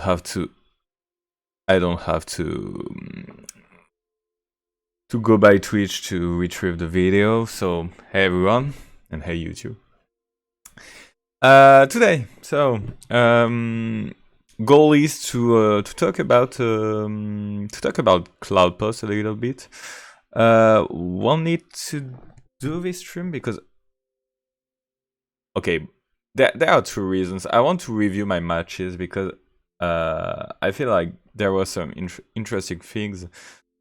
have to to go by Twitch to retrieve the video. So hey everyone, and hey YouTube. Today, so goal is to talk about GPost a little bit. We'll need to do this stream because there are two reasons. I want to review my matches because I feel like there were some interesting things,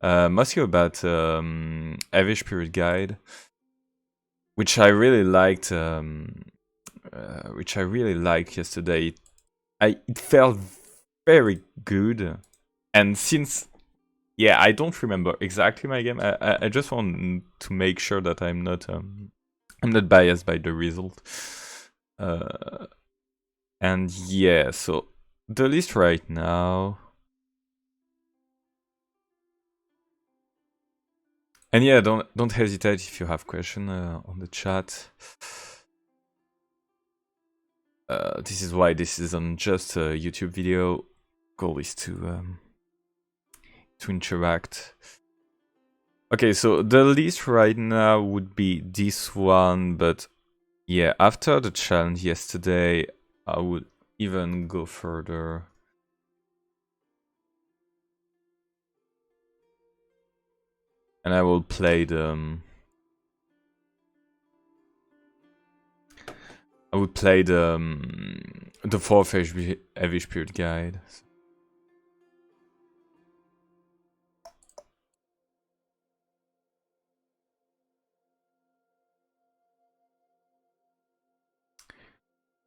mostly about Elvish Spirit guide, which I really liked. Which I really liked yesterday. It felt very good, and since I don't remember exactly my game, I just want to make sure that I'm not biased by the result. And yeah, so the list right now, and yeah, don't hesitate if you have questions on the chat. This is why this isn't just a YouTube video. Goal is to interact. Okay, so the list right now would be this one, but yeah, after the challenge yesterday, I would even go further. And I will play the the fourth Elvish Spirit guide.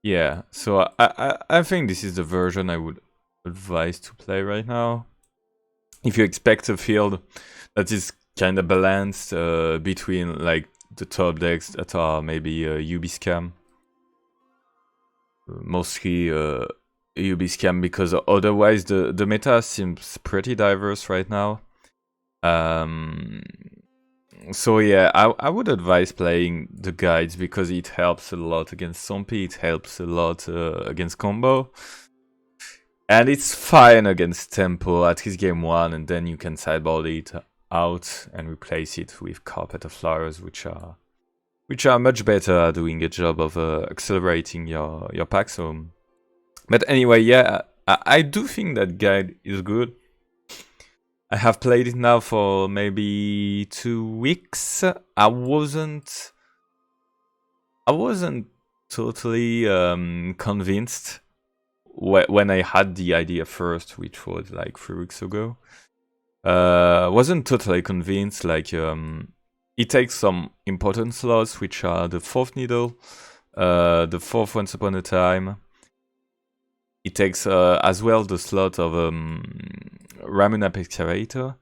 Yeah, so I think this is the version I would advise to play right now. If you expect a field that is kind of balanced between like the top decks that are maybe UB Scam, mostly UB Scam, because otherwise the meta seems pretty diverse right now. So yeah, I would advise playing the guides because it helps a lot against Zombie, it helps a lot against combo, and it's fine against tempo at his game 1, and then you can sideboard it out and replace it with Carpet of Flowers, which are much better at doing a job of accelerating your pack. So, but anyway, yeah, I do think that guide is good. I have played it now for maybe 2 weeks. I wasn't totally convinced when I had the idea first, which was like 3 weeks ago. Wasn't totally convinced. Like it takes some important slots, which are the 4th Needle, the 4th Once Upon a Time. It takes as well the slot of Ramunap Excavator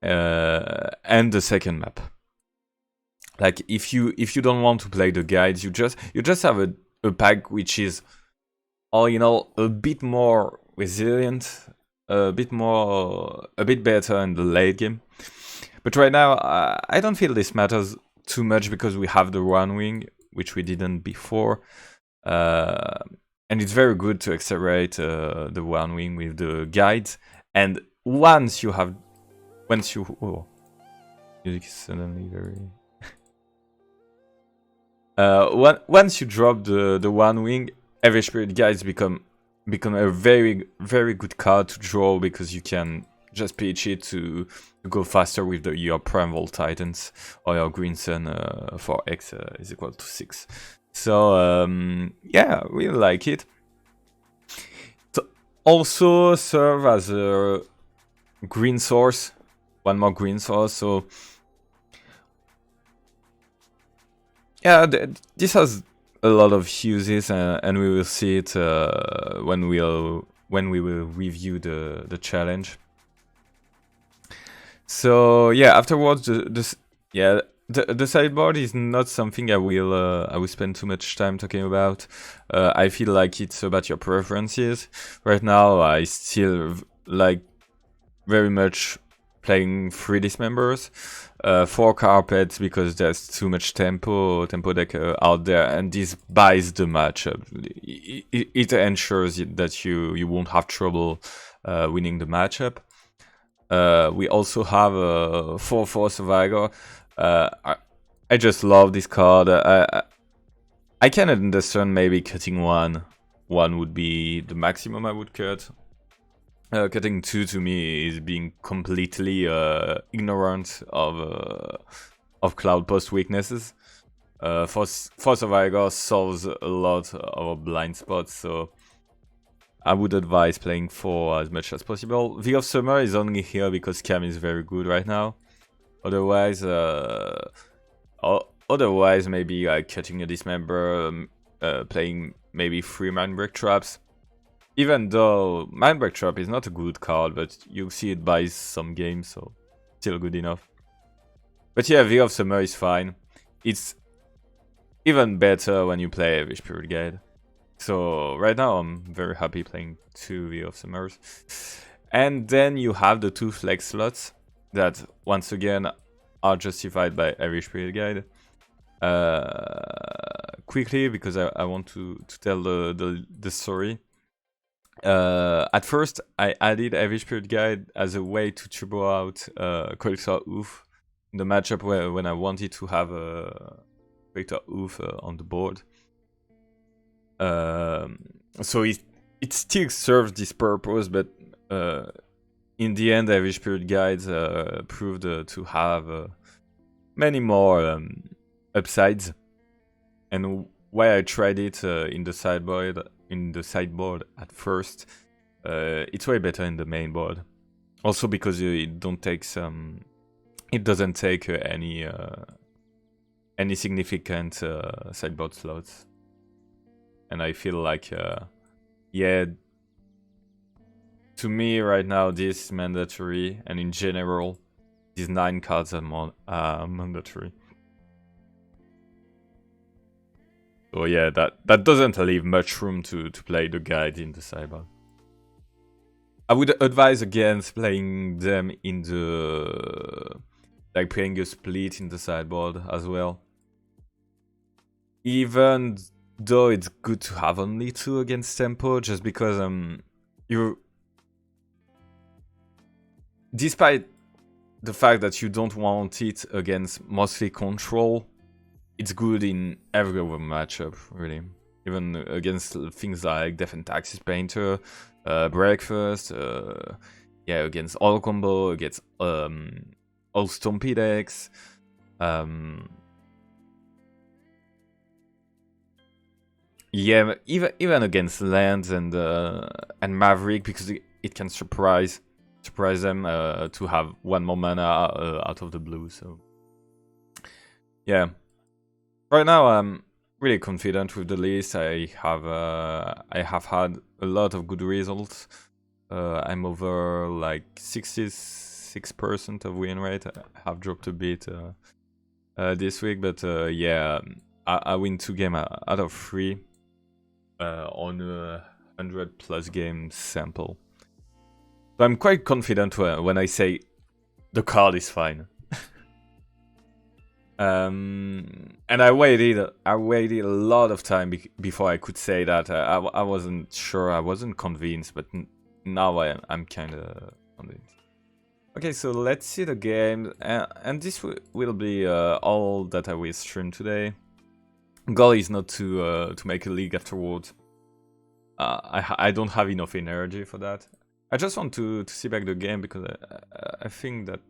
and the second map. Like if you don't want to play the guides, you just have a pack which is all in all a bit more resilient, a bit better in the late game. But right now I don't feel this matters too much because we have the One Wing, which we didn't before. And it's very good to accelerate the One Wing with the guides. And once you music is suddenly very once you drop the One Wing, Elvish Spirit guides become a very, very good card to draw, because you can just pitch it to go faster with your Primeval Titans or your Green Sun for X is equal to 6. So yeah, really like it. To also serve as a green source, one more green source. So yeah, this has a lot of uses, and we will see it when we will review the challenge. So yeah, afterwards the sideboard is not something I will spend too much time talking about. I feel like it's about your preferences. Right now, I still like very much playing 3 dismembers, 4 carpets because there's too much tempo deck out there, and this buys the matchup. It ensures that you won't have trouble winning the matchup. We also have a 4/4 Survivor. I just love this card. I can understand maybe cutting one. One would be the maximum I would cut. Cutting 2 to me is being completely ignorant of Cloud Post weaknesses. Force of Vigor solves a lot of blind spots, so I would advise playing 4 as much as possible. V of Summer is only here because Cam is very good right now. Otherwise, maybe like cutting a Dismember, playing maybe 3 Mindbreak Traps. Even though Mindbreak Trap is not a good card, but you see it buys some games, so still good enough. But yeah, V of Summer is fine. It's even better when you play Elvish Spirit Guide. So right now I'm very happy playing 2 V of Summers. And then you have the 2 flex slots that once again are justified by Elvish Spirit Guide. Quickly, because I want to tell the story. At first, I added Elvish Spirit Guide as a way to turbo out Collector Oof in the matchup when I wanted to have a Collector Oof on the board. So it still serves this purpose, but in the end, Elvish Spirit Guides proved to have many more upsides. And why I tried it in the sideboard at first, it's way better in the main board. Also because it doesn't take any significant sideboard slots. And I feel like yeah, to me right now this is mandatory, and in general these 9 cards are mandatory. So yeah, that doesn't leave much room to play the guide in the sideboard. I would advise against playing them in the... like playing a split in the sideboard as well. Even though it's good to have only 2 against tempo, just because despite the fact that you don't want it against mostly control, it's good in every other matchup, really. Even against things like Death and Taxes Painter, Breakfast, yeah, against all combo, against all Stompy decks. Yeah, even against lands and Maverick, because it can surprise them to have 1 more mana out of the blue. So yeah, right now I'm really confident with the list. I have had a lot of good results. I'm over like 66% of win rate. I have dropped a bit this week, but yeah, I win 2 games out of 3 on a 100+ game sample. So I'm quite confident when I say the card is fine. And I waited a lot of time before I could say that. I wasn't sure, I wasn't convinced, but now I'm kind of convinced. Okay, so let's see the game, and this will be all that I will stream today. Goal is not to make a league afterwards. I don't have enough energy for that. I just want to see back the game because I think that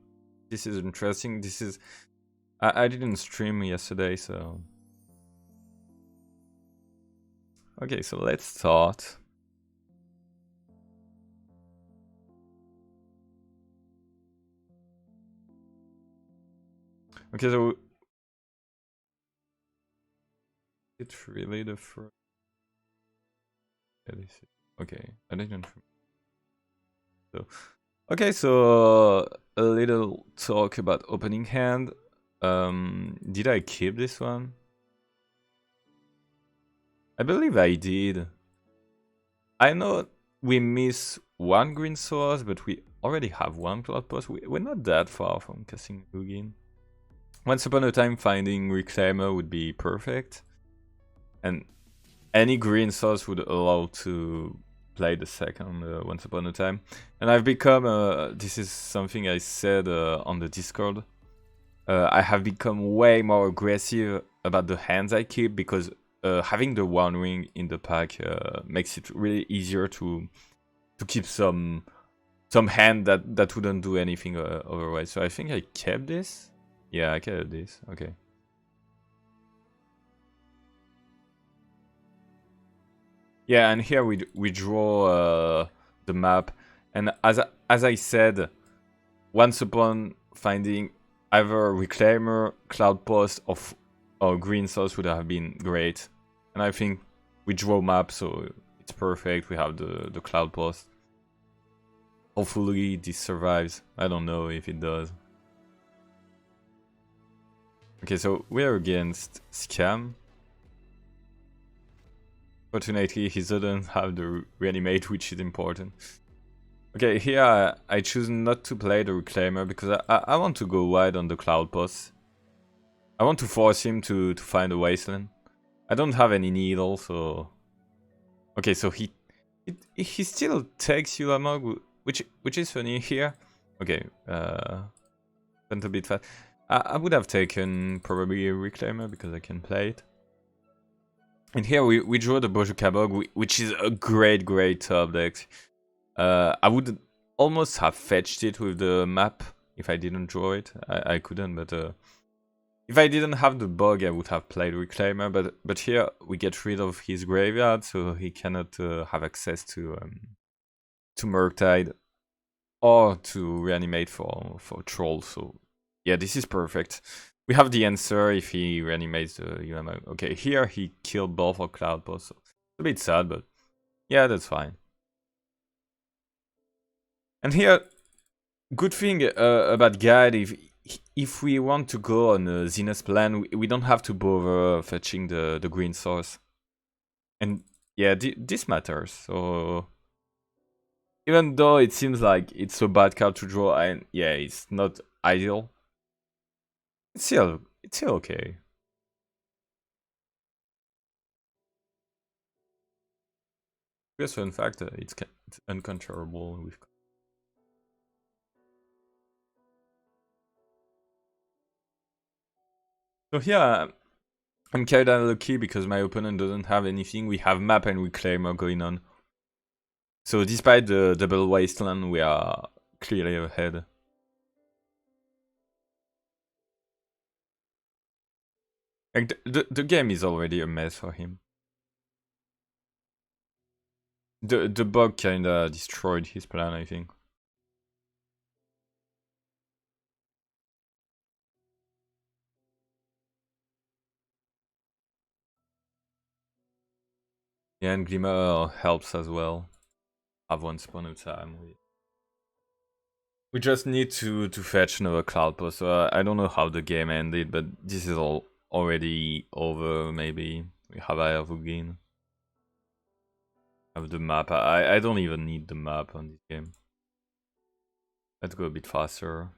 this is interesting. This is I didn't stream yesterday, so okay. So let's start. Okay, so it's really the first. Okay, I didn't. So, okay, so a little talk about opening hand. Did I keep this one? I believe I did. I know we miss 1 green source, but we already have one Cloud Post. We're not that far from casting Lugin. Once upon a time, finding Reclaimer would be perfect. And any green source would allow to play the second Once Upon a Time. And I've become, this is something I said on the Discord, I have become way more aggressive about the hands I keep, because having the One Ring in the pack makes it really easier to keep some hand that wouldn't do anything otherwise. So I think I kept this. Yeah, I kept this. Okay. Yeah, and here we draw the map, and as I said, once upon finding either Reclaimer, Cloud Post, or Green Source would have been great. And I think we draw map, so it's perfect. We have the Cloud Post. Hopefully this survives. I don't know if it does. Okay, so we're against Scam. Fortunately, he doesn't have the reanimate, which is important. Okay, here I choose not to play the Reclaimer because I want to go wide on the Cloud Post. I want to force him to find a Wasteland. I don't have any needle, so... Okay, so he still takes Yulamog, which is funny here. Okay, went a bit fast. I would have taken probably a Reclaimer because I can play it. And here we draw the Bojukabog, which is a great top deck. I would almost have fetched it with the map if I didn't draw it. I couldn't, but if I didn't have the bug, I would have played Reclaimer. But here we get rid of his graveyard, so he cannot have access to Murktide or to reanimate for Troll. So yeah, this is perfect. We have the answer if he reanimates the UMO. Okay, here he killed both our Cloud Posts. So it's a bit sad, but yeah, that's fine. And here, good thing about Guide, if we want to go on a Zenith plan, we don't have to bother fetching the green source. And yeah, this matters. So even though it seems like it's a bad card to draw, and yeah, it's not ideal, it's still okay. Just fun fact, it's uncontrollable with. So yeah, I'm kinda lucky because my opponent doesn't have anything. We have map and Reclaimer going on. So despite the double wasteland, we are clearly ahead. Like the game is already a mess for him. The bug kinda destroyed his plan, I think. Yeah, and Glimmer helps as well. Have one spawn at a time. We just need to fetch another Cloud Post. So I don't know how the game ended, but this is all already over. Maybe we have Ayavugin. Have the map. I don't even need the map on this game. Let's go a bit faster.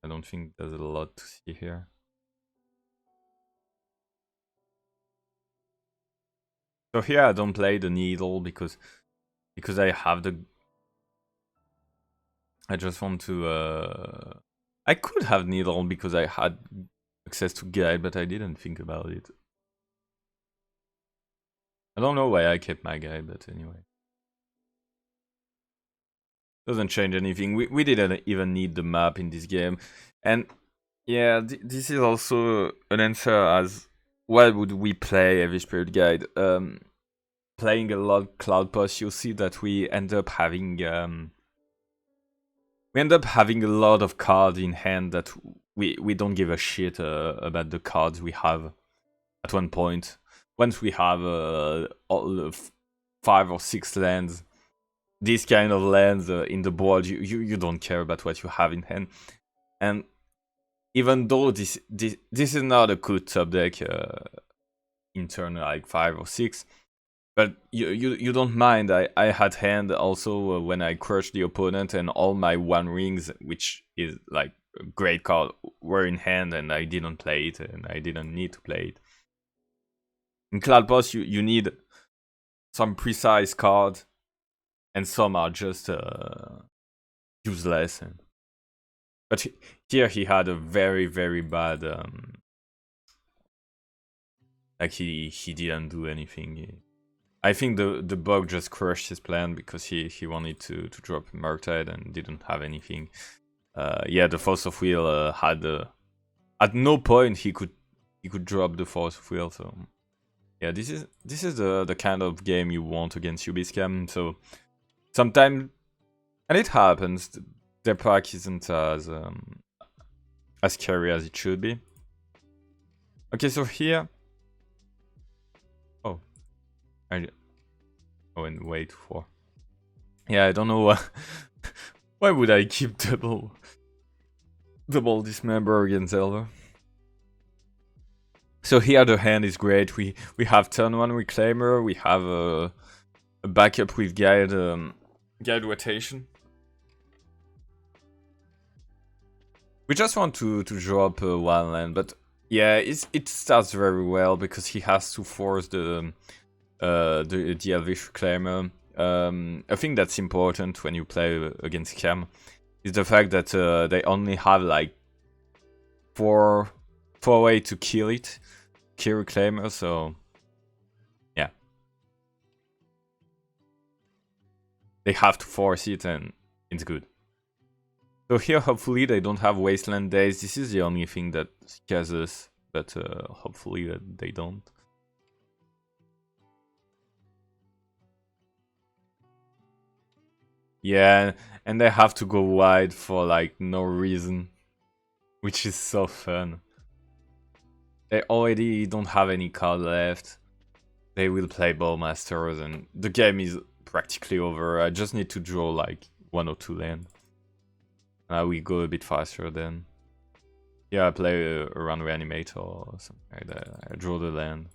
I don't think there's a lot to see here. So here I don't play the needle because I have the. I just want to. I could have needle because I had access to guide, but I didn't think about it. I don't know why I kept my guide, but anyway. Doesn't change anything. We didn't even need the map in this game. And yeah, this is also an answer as why would we play Elvish Spirit Guide? Playing a lot Cloud Post, you'll see that we end up having a lot of cards in hand that we don't give a shit about the cards we have at one point. Once we have all 5 or 6 lands, these kind of lands in the board, you don't care about what you have in hand. And even though this is not a good top deck in turn like 5 or 6, But you don't mind. I had hand also when I crushed the opponent, and all my one rings, which is like a great card, were in hand, and I didn't play it, and I didn't need to play it. In Cloud Boss, you need some precise card, and some are just useless. But here he had a very, very bad. Like he didn't do anything. I think the bug just crushed his plan because he wanted to drop Murktide and didn't have anything. Yeah, the Force of Will had at no point he could drop the Force of Will. So yeah, this is the kind of game you want against Ubiscam. So sometimes, and it happens, their pack isn't as scary as it should be. Okay, so here. Oh, and wait for. Yeah, I don't know why. Why would I keep double dismember against Elder? So here the hand is great. We have turn 1 Reclaimer. We have a backup with guide rotation. We just want to drop one land, but yeah, it starts very well because he has to force the Elvish Reclaimer. I think that's important when you play against Cam, is the fact that they only have like four ways to kill Reclaimer, so yeah. They have to force it and it's good. So here hopefully they don't have Wasteland Days. This is the only thing that scares us, but hopefully they don't. Yeah, and they have to go wide for like no reason, which is so fun. They already don't have any card left. They will play Bowmasters and the game is practically over. I just need to draw like 1 or 2 land. We go a bit faster then. Yeah, I play around Reanimator or something like that. I draw the land.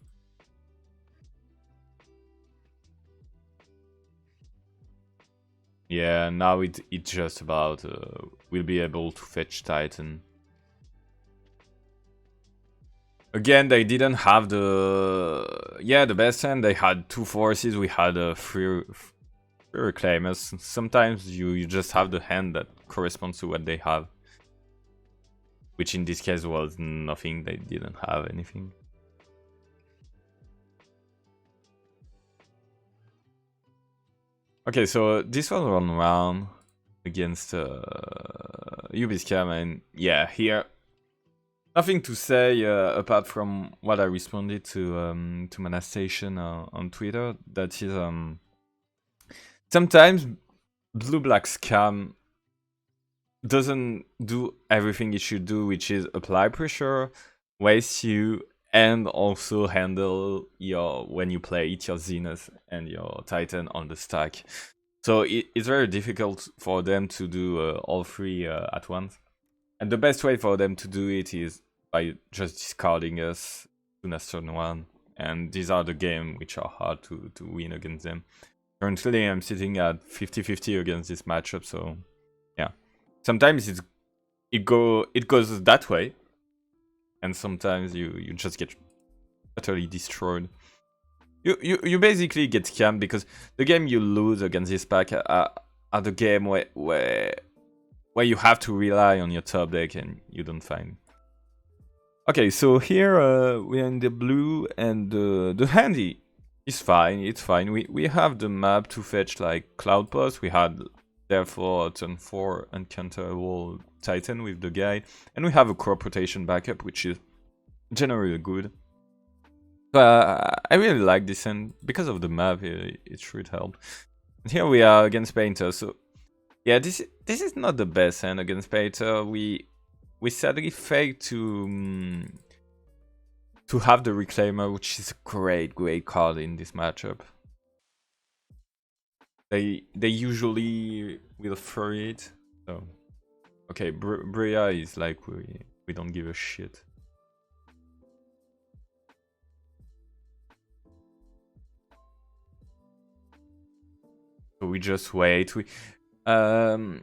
Yeah, now it's just about we'll be able to fetch Titan. Again, they didn't have the best hand. They had 2 forces. We had 3 Reclaimers. Sometimes you just have the hand that corresponds to what they have, which in this case was nothing. They didn't have anything. Okay, so this was 1 round against Ubiscam, and yeah, here nothing to say apart from what I responded to Manastation on Twitter. That is sometimes blue-black scam doesn't do everything it should do, which is apply pressure, waste you, and also handle your when you play it your Zenith and your Titan on the stack. So it's very difficult for them to do all 3 at once. And the best way for them to do it is by just discarding us soon as turn 1. And these are the games which are hard to win against them. Currently I'm sitting at 50-50 against this matchup, so yeah. Sometimes it goes that way, and sometimes you just get utterly destroyed. You basically get scammed because the game you lose against this pack are the game where you have to rely on your top deck and you don't find. Okay, so here we're in the blue, and the handy is fine. It's fine. We have the map to fetch like Cloud Post. We had therefore turn 4 uncounterable Titan with the guide, and we have a crop rotation backup, which is generally good. I really like this, and because of the map, it should help. And here we are against Painter. So yeah, this is not the best hand against Painter. We sadly failed to have the Reclaimer, which is a great card in this matchup. They usually will furry it. So okay, Bria is like we don't give a shit. So we just wait. The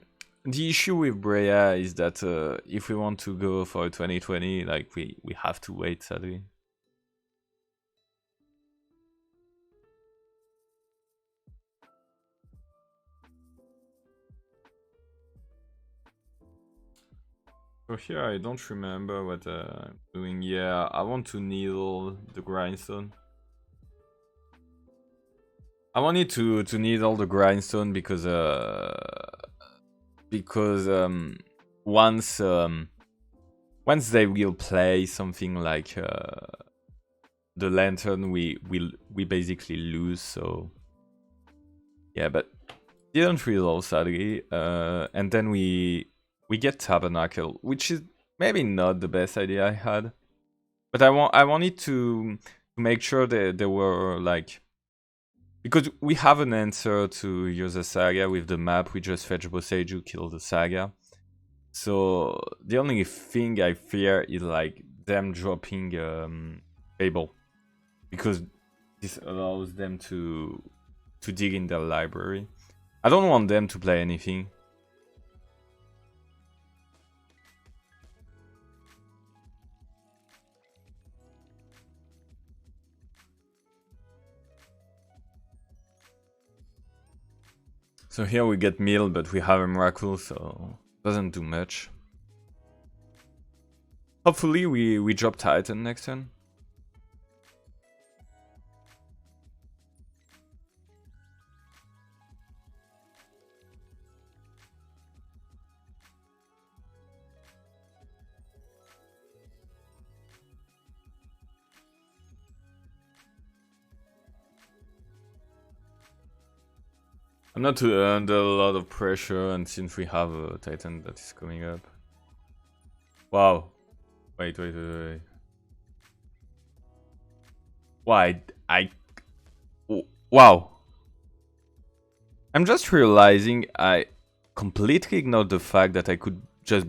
issue with Brea is that if we want to go for 2020, like we have to wait, sadly. So here I don't remember what I'm doing. Yeah, I want to needle the grindstone. I wanted to needle the grindstone because once they will play something like the lantern, we basically lose. So yeah, but didn't resolve sadly. And then we get tabernacle, which is maybe not the best idea I had, but I wanted to make sure that there were like, because we have an answer to use a saga with the map. We just fetch Boseiju, kill the saga. So the only thing I fear is like them dropping Fable, because this allows them to dig in their library. I don't want them to play anything. So here we get Mill, but we have a Miracle, so doesn't do much. Hopefully we drop Titan next turn. I'm not under a lot of pressure, and since we have a Titan that is coming up. Wow. Wait. Why? Wow. I'm just realizing I completely ignored the fact that I could just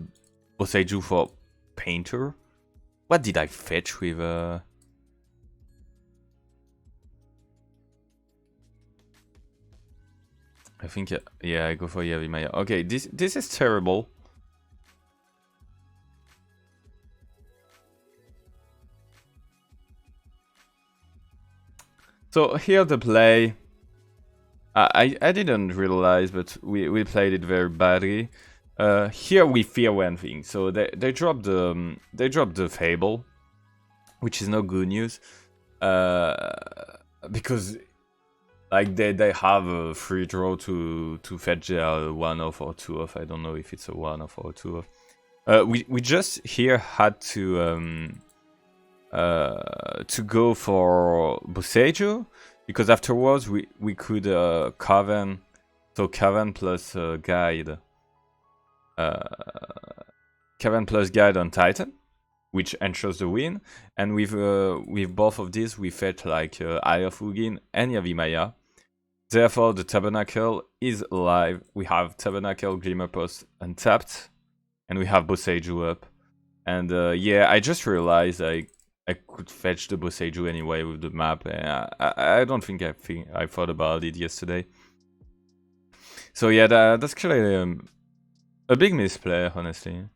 Boseiju for Painter. What did I fetch with I think, yeah, I go for Yavimaya. Okay, this is terrible. So here the play, I didn't realize, but we played it very badly. Here we fear one thing. So they dropped the Fable, which is no good news, because like they have a free draw to fetch their 1-off or 2-off. I don't know if it's a 1-off or a 2-off. We just here had to go for Boseiju, because afterwards we could Cavan, so Cavan plus guide, Cavan plus guide on Titan, which ensures the win. And with both of these we fetch like Eye of Ugin and Yavimaya. Therefore the Tabernacle is alive. We have Tabernacle, Glimmer Post untapped, and we have Boseiju up. And yeah, I just realized I could fetch the Boseiju anyway with the map. I don't think I thought about it yesterday. So yeah, that's clearly a big misplay, honestly.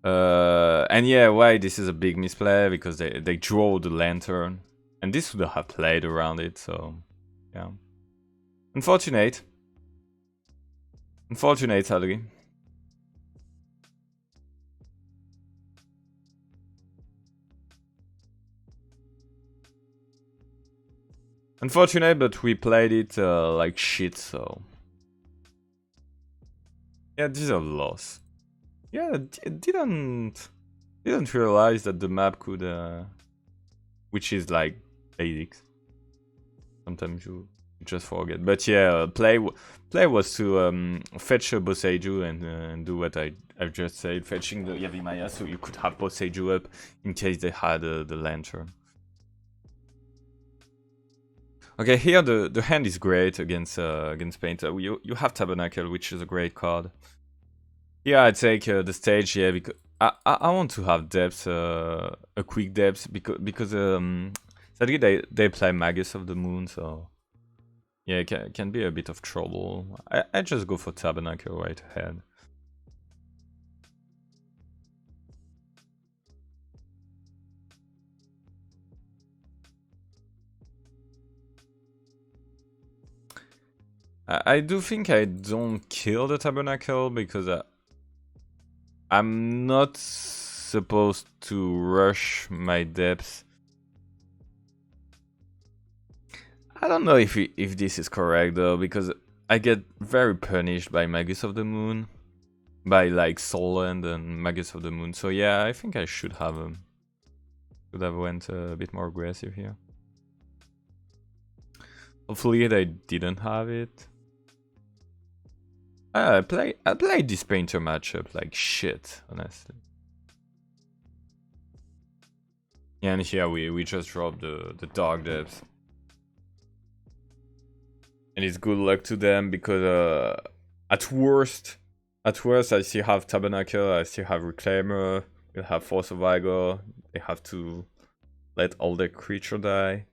And yeah, why this is a big misplay? Because they draw the lantern, and this would have played around it. So yeah, unfortunate, sadly. Unfortunate, but we played it like shit, so yeah, this is a loss. Yeah, didn't realize that the map could, which is like basics. Sometimes you just forget. But yeah, play was to fetch a Boseiju and do what I've just said, fetching the Yavimaya, so you could have Boseiju up in case they had the lantern. Okay, here the hand is great against Painter. You have Tabernacle, which is a great card. Here I take the stage, yeah, because I want to have depth, a quick depth, because sadly they play Magus of the Moon, so Yeah, it can be a bit of trouble. I just go for Tabernacle right ahead. I do think I don't kill the Tabernacle because I'm not supposed to rush my depths. I don't know if this is correct though, because I get very punished by Magus of the Moon, by like Solend and Magus of the Moon. So yeah, I think I should have went a bit more aggressive here. Hopefully they didn't have it. I played this painter matchup like shit, honestly. Yeah, and here we just dropped the Dark Depths. And it's good luck to them because at worst I still have Tabernacle, I still have Reclaimer, we'll have Force of Vigor, they have to let all their creature die.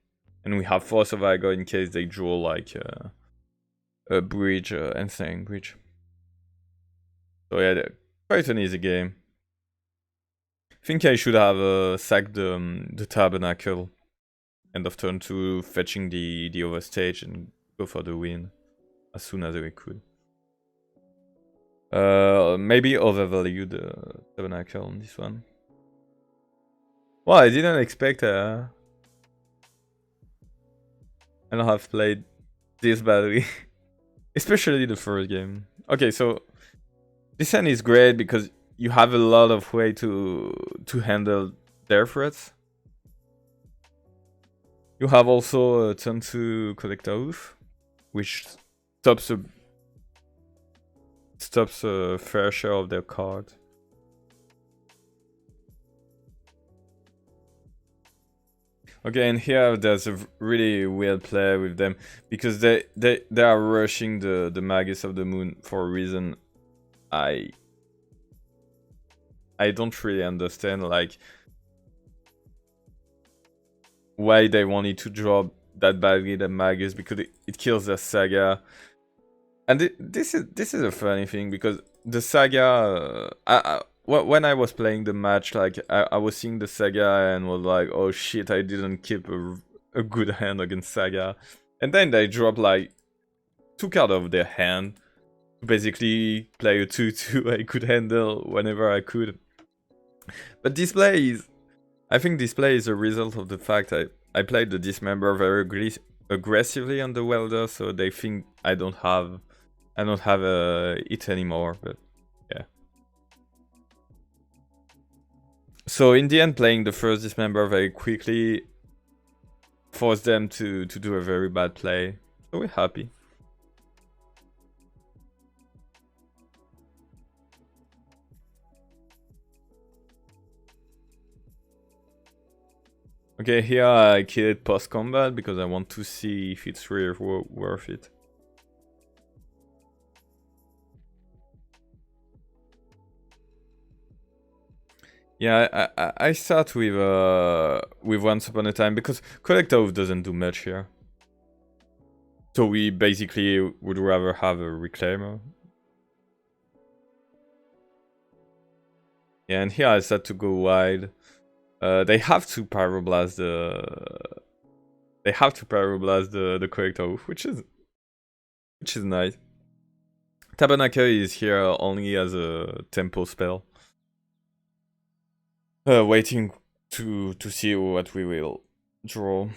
And we have Force of Vigor in case they draw like a bridge, Insane Bridge. So yeah, quite an easy game. I think I should have sacked the Tabernacle end of turn 2, fetching the overstage and go for the win as soon as we could. Maybe overvalue the Tabernacle on this one. Well, I didn't expect I don't have played this badly. Especially the first game. Okay, so this hand is great because you have a lot of way to handle their threats. You have also a turn to collect oath, which stops a fair share of their card. Okay, and here there's a really weird play with them because they are rushing the Magus of the Moon for a reason I don't really understand, like why they wanted to drop that badly the Magus, because it kills their Saga. And this is a funny thing because the Saga, when I was playing the match, like I was seeing the Saga and was like, oh shit, I didn't keep a good hand against Saga. And then they dropped like 2 cards of their hand to basically play a 2/2 I could handle whenever I could. But this play is, I think this play is a result of the fact I played the Dismember very aggressively on the Welder, so they think I don't have it anymore, but yeah. So in the end, playing the first Dismember very quickly forced them to do a very bad play, so we're happy. Okay, here I kill it post-combat because I want to see if it's really worth it. Yeah, I start with Once Upon a Time because Collect Oath doesn't do much here. So we basically would rather have a Reclaimer. Yeah, and here I start to go wide. They have to Pyroblast the Collect Oath, which is nice. Tabernacle is here only as a tempo spell. Waiting to see what we will draw,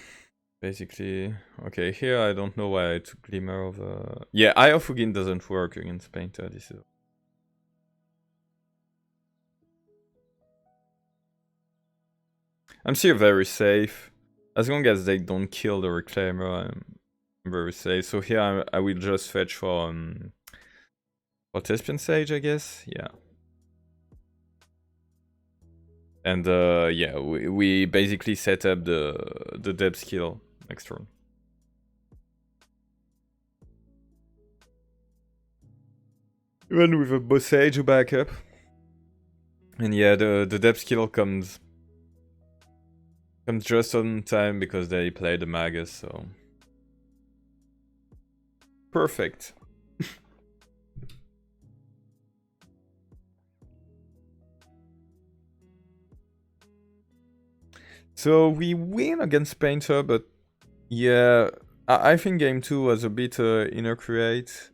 basically. Okay, here I don't know why I took Glimmer of... Yeah, Eye of Ugin doesn't work against Painter, this is... I'm still very safe. As long as they don't kill the Reclaimer, I'm very safe. So here I will just fetch for Thespian Sage, I guess? Yeah. And yeah, we basically set up the depth skill next turn. Even with a Boss Sage backup. And yeah, the depth skill comes just on time because they play the Magus, so... Perfect. So we win against Painter, but yeah, I think game 2 was a bit inaccurate.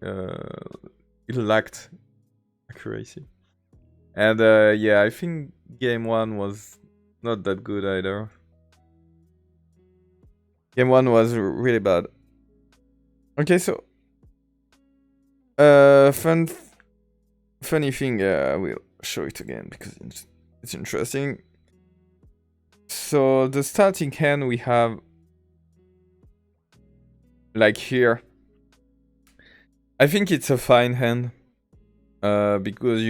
It lacked accuracy. And yeah, I think game 1 was not that good either. Game 1 was really bad. Okay, so funny thing, I will show it again because it's interesting. So the starting hand we have, like here, I think it's a fine hand, because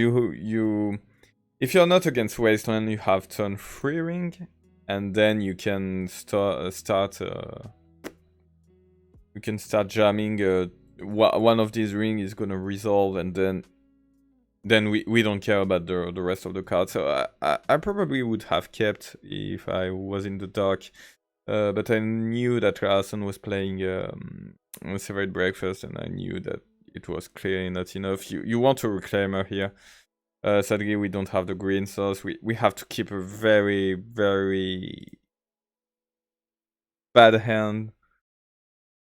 if you're not against Wasteland, you have turn 3 ring, and then you can start jamming. One of these ring is gonna resolve, and then we don't care about the rest of the card. So I probably would have kept if I was in the dark. But I knew that Carlson was playing Severed Breakfast, and I knew that it was clearly not enough. You want a Reclaimer here. Sadly, we don't have the green source. We have to keep a very, very bad hand.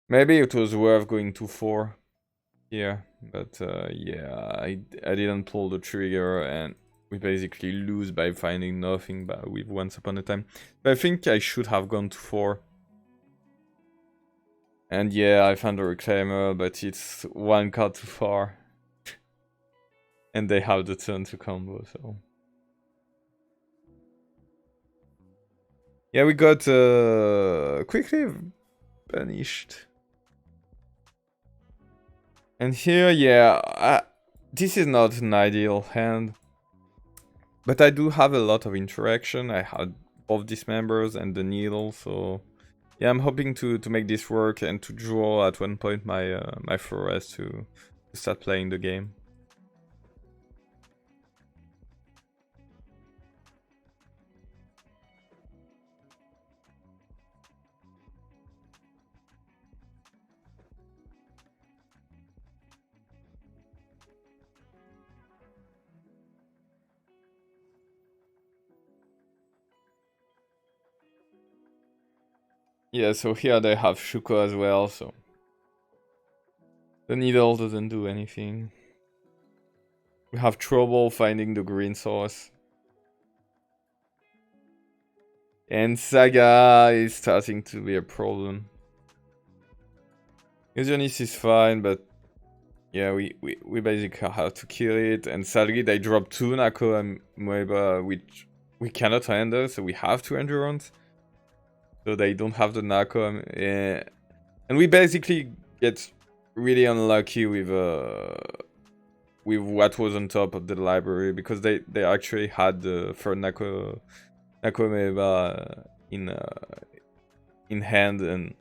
Maybe it was worth going to 4 here, but yeah, I didn't pull the trigger, and we basically lose by finding nothing with Once Upon a Time. But I think I should have gone to 4. And yeah, I found a Reclaimer, but it's 1 card too far. And they have the turn to combo, so... Yeah, we got quickly banished. And here, yeah, this is not an ideal hand. But I do have a lot of interaction. I had both Dismembers and the Needle, so... Yeah, I'm hoping to make this work and to draw at one point my Forest to start playing the game. Yeah, so here they have Shuko as well, so... The Needle doesn't do anything. We have trouble finding the green source. And Saga is starting to be a problem. Illusionist is fine, but... Yeah, we basically have to kill it. And sadly they drop 2 Nako and Moeba, which we cannot handle, so we have to Endurance. So they don't have the Nako. And we basically get really unlucky with what was on top of the library, because they actually had the third Nakomeba in hand, and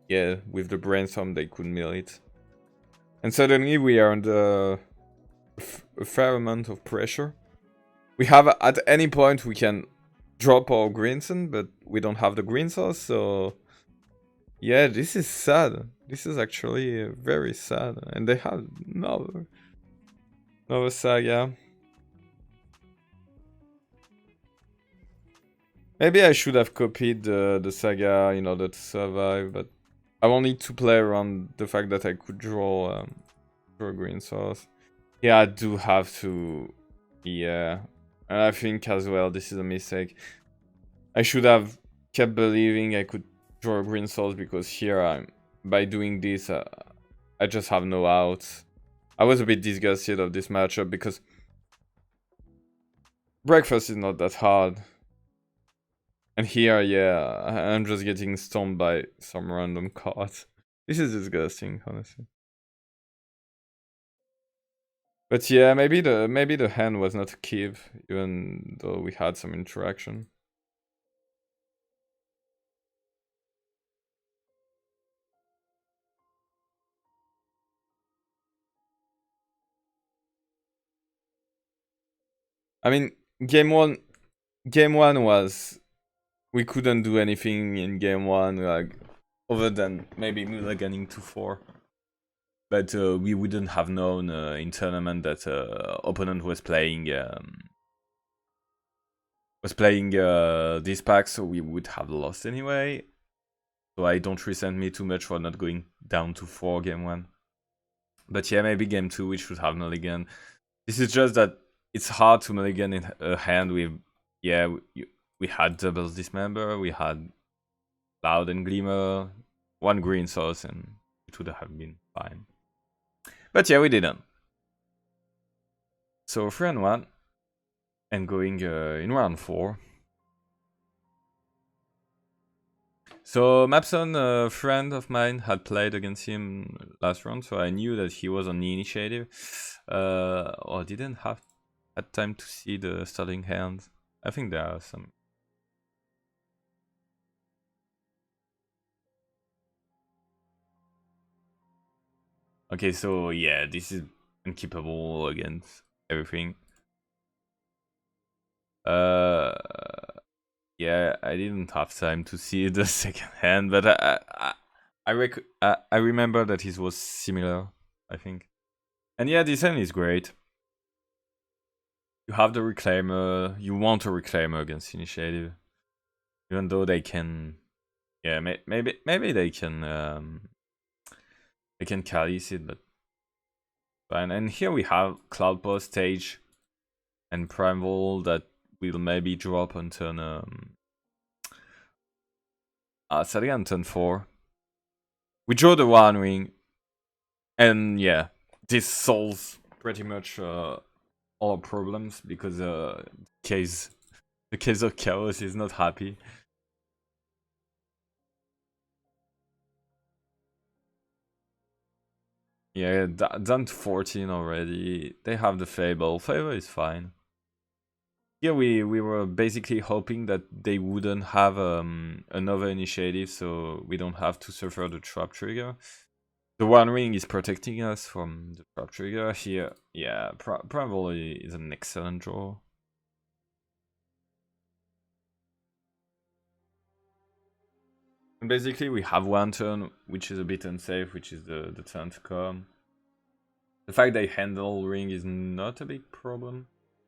yeah, with the brainstorm they could mill it. And suddenly we are under a fair amount of pressure. We have, at any point we can drop our Greenson, but we don't have the green source, so yeah, this is sad. This is actually very sad. And they have another Saga. Maybe I should have copied the Saga in order to survive, but I wanted to play around the fact that I could draw a green source. Yeah, I do have to... Yeah. And I think as well this is a mistake. I should have kept believing I could draw a green source, because here by doing this I just have no outs. I was a bit disgusted of this matchup because Breakfast is not that hard. And here, yeah, I'm just getting stomped by some random cards. This is disgusting, honestly. But yeah, maybe the hand was not a give, even though we had some interaction. I mean, game one was... We couldn't do anything in game 1, like... other than maybe mulliganing to 4. But we wouldn't have known in tournament that opponent was playing this pack, so we would have lost anyway. So I don't resent me too much for not going down to 4 game 1. But yeah, maybe game 2 we should have mulligan. This is just that it's hard to mulligan in a hand with, yeah, we had double dismember, we had Cloud and Glimmer, 1 green source, and it would have been fine. But yeah, we didn't. So 3-1, and going in round 4. So Mapson, a friend of mine, had played against him last round, so I knew that he was on the initiative. Or didn't have had time to see the starting hand. I think there are some. Okay, so yeah, this is unkeepable against everything. Yeah, I didn't have time to see the second hand, but I remember that it was similar, I think. And yeah, this hand is great. You have the Reclaimer, you want a Reclaimer against Initiative. Even though they can, yeah, maybe they can Calice it, but fine. And here we have Cloud Post Stage and Primal that will maybe drop on turn Saturday on turn 4. We draw the One Ring, and yeah, this solves pretty much all our problems because the case of Chaos is not happy. Yeah, down to 14 already. They have the Fable. Fable is fine. Here we were basically hoping that they wouldn't have another initiative, so we don't have to suffer the trap trigger. The One Ring is protecting us from the trap trigger. Here, yeah, probably is an excellent draw. And basically, we have one turn, which is a bit unsafe, which is the turn to come. The fact they handle Ring is not a big problem.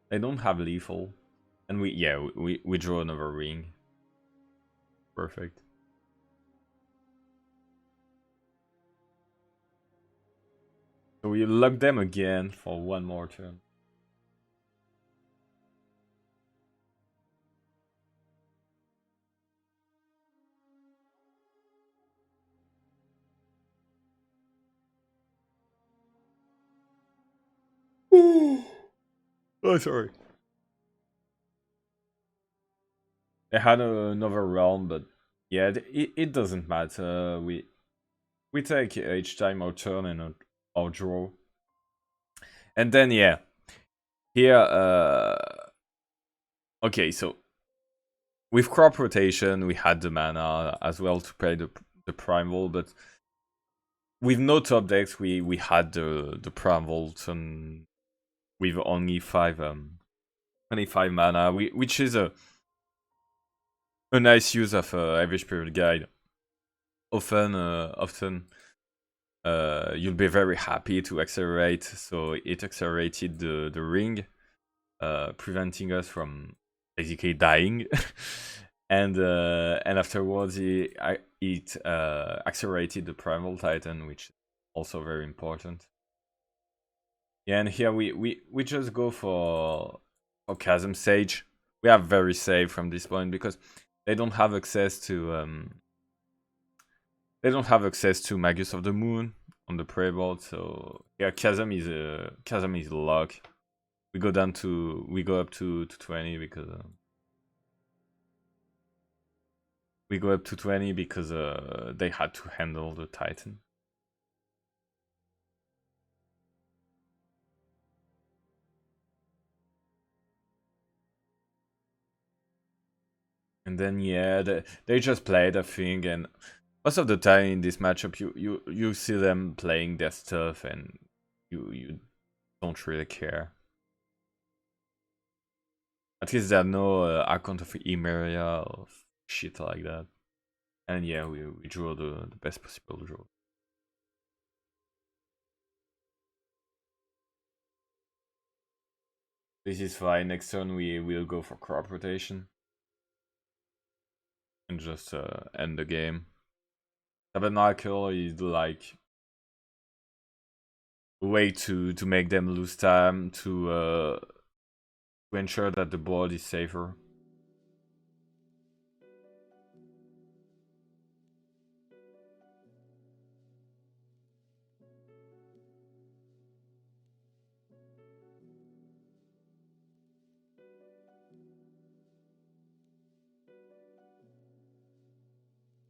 They don't have lethal. And we draw another Ring. Perfect. So we lock them again for one more turn. Oh, sorry. They had another round, but yeah, it doesn't matter. We take each time our turn and our draw. And then yeah, here okay, so with crop rotation we had the mana as well to play the primal, but with no top decks we had the primal and with only 25 mana, which is a nice use of Elvish Spirit Guide. Often you'll be very happy to accelerate, so it accelerated the ring, preventing us from basically dying. and afterwards it accelerated the Primal Titan, which is also very important. Yeah, and here we just go for Chasm Sage. We are very safe from this point because they don't have access to Magus of the Moon on the prey board. So yeah, Chasm is lock. We go up to 20 because they had to handle the Titan. And then yeah, they just played a thing, and most of the time in this matchup, you see them playing their stuff, and you don't really care. At least there are no account of Emeria or shit like that. And yeah, we draw the best possible draw. This is fine. Next turn we will go for crop rotation. And just end the game. Tabernacle is like a way to make them lose time, to ensure that the board is safer.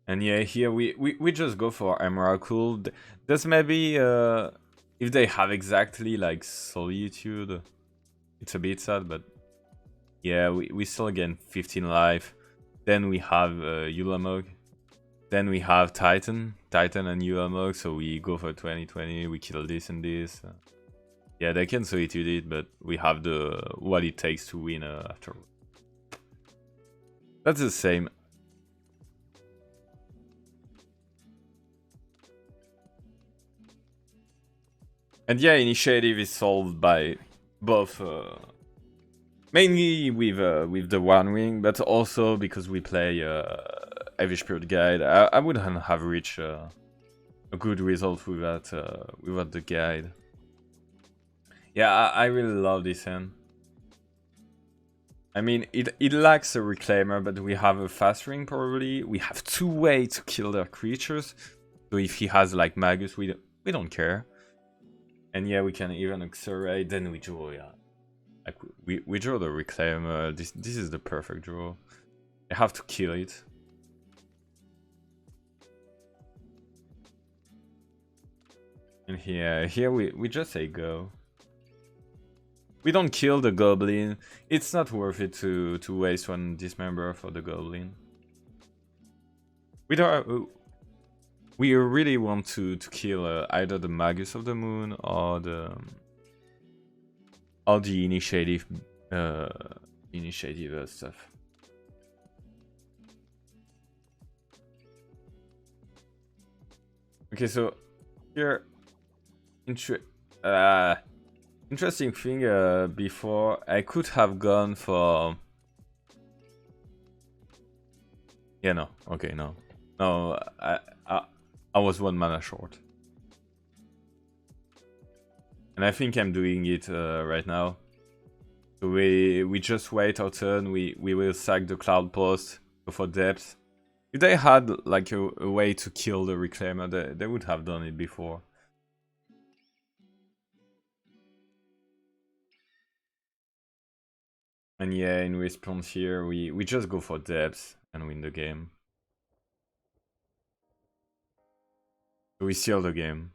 And yeah, here we just go for Emerald Cool. There's maybe if they have exactly like Solitude, it's a bit sad, but yeah, we still gain 15 life. Then we have Yulamog. Then we have Titan and Yulamog, so we go for 20-20, we kill this and this. Yeah, they can Solitude it, but we have the what it takes to win after. That's the same. And yeah, initiative is solved by both, mainly with the One Ring, but also because we play Elvish Spirit guide. I wouldn't have reached a good result without the guide. Yeah, I really love this hand. I mean, it lacks a Reclaimer, but we have a Fast Ring probably. We have 2 ways to kill their creatures. So if he has like Magus, we don't care. And yeah, we can even accelerate. Then we draw. Yeah, like we draw the Reclaimer. This is the perfect draw. I have to kill it. And here we just say go. We don't kill the Goblin. It's not worth it to waste one Dismember for the Goblin. We really want to kill either the Magus of the Moon or the initiative stuff. Okay, so here, interesting thing. Before I could have gone for. Yeah, no. Okay, no. I was 1 mana short. And I think I'm doing it right now. So we just wait our turn, we will sack the Cloud Post, go for depth. If they had like a way to kill the Reclaimer, they would have done it before. And yeah, in response here, we just go for depth and win the game. We seal the game.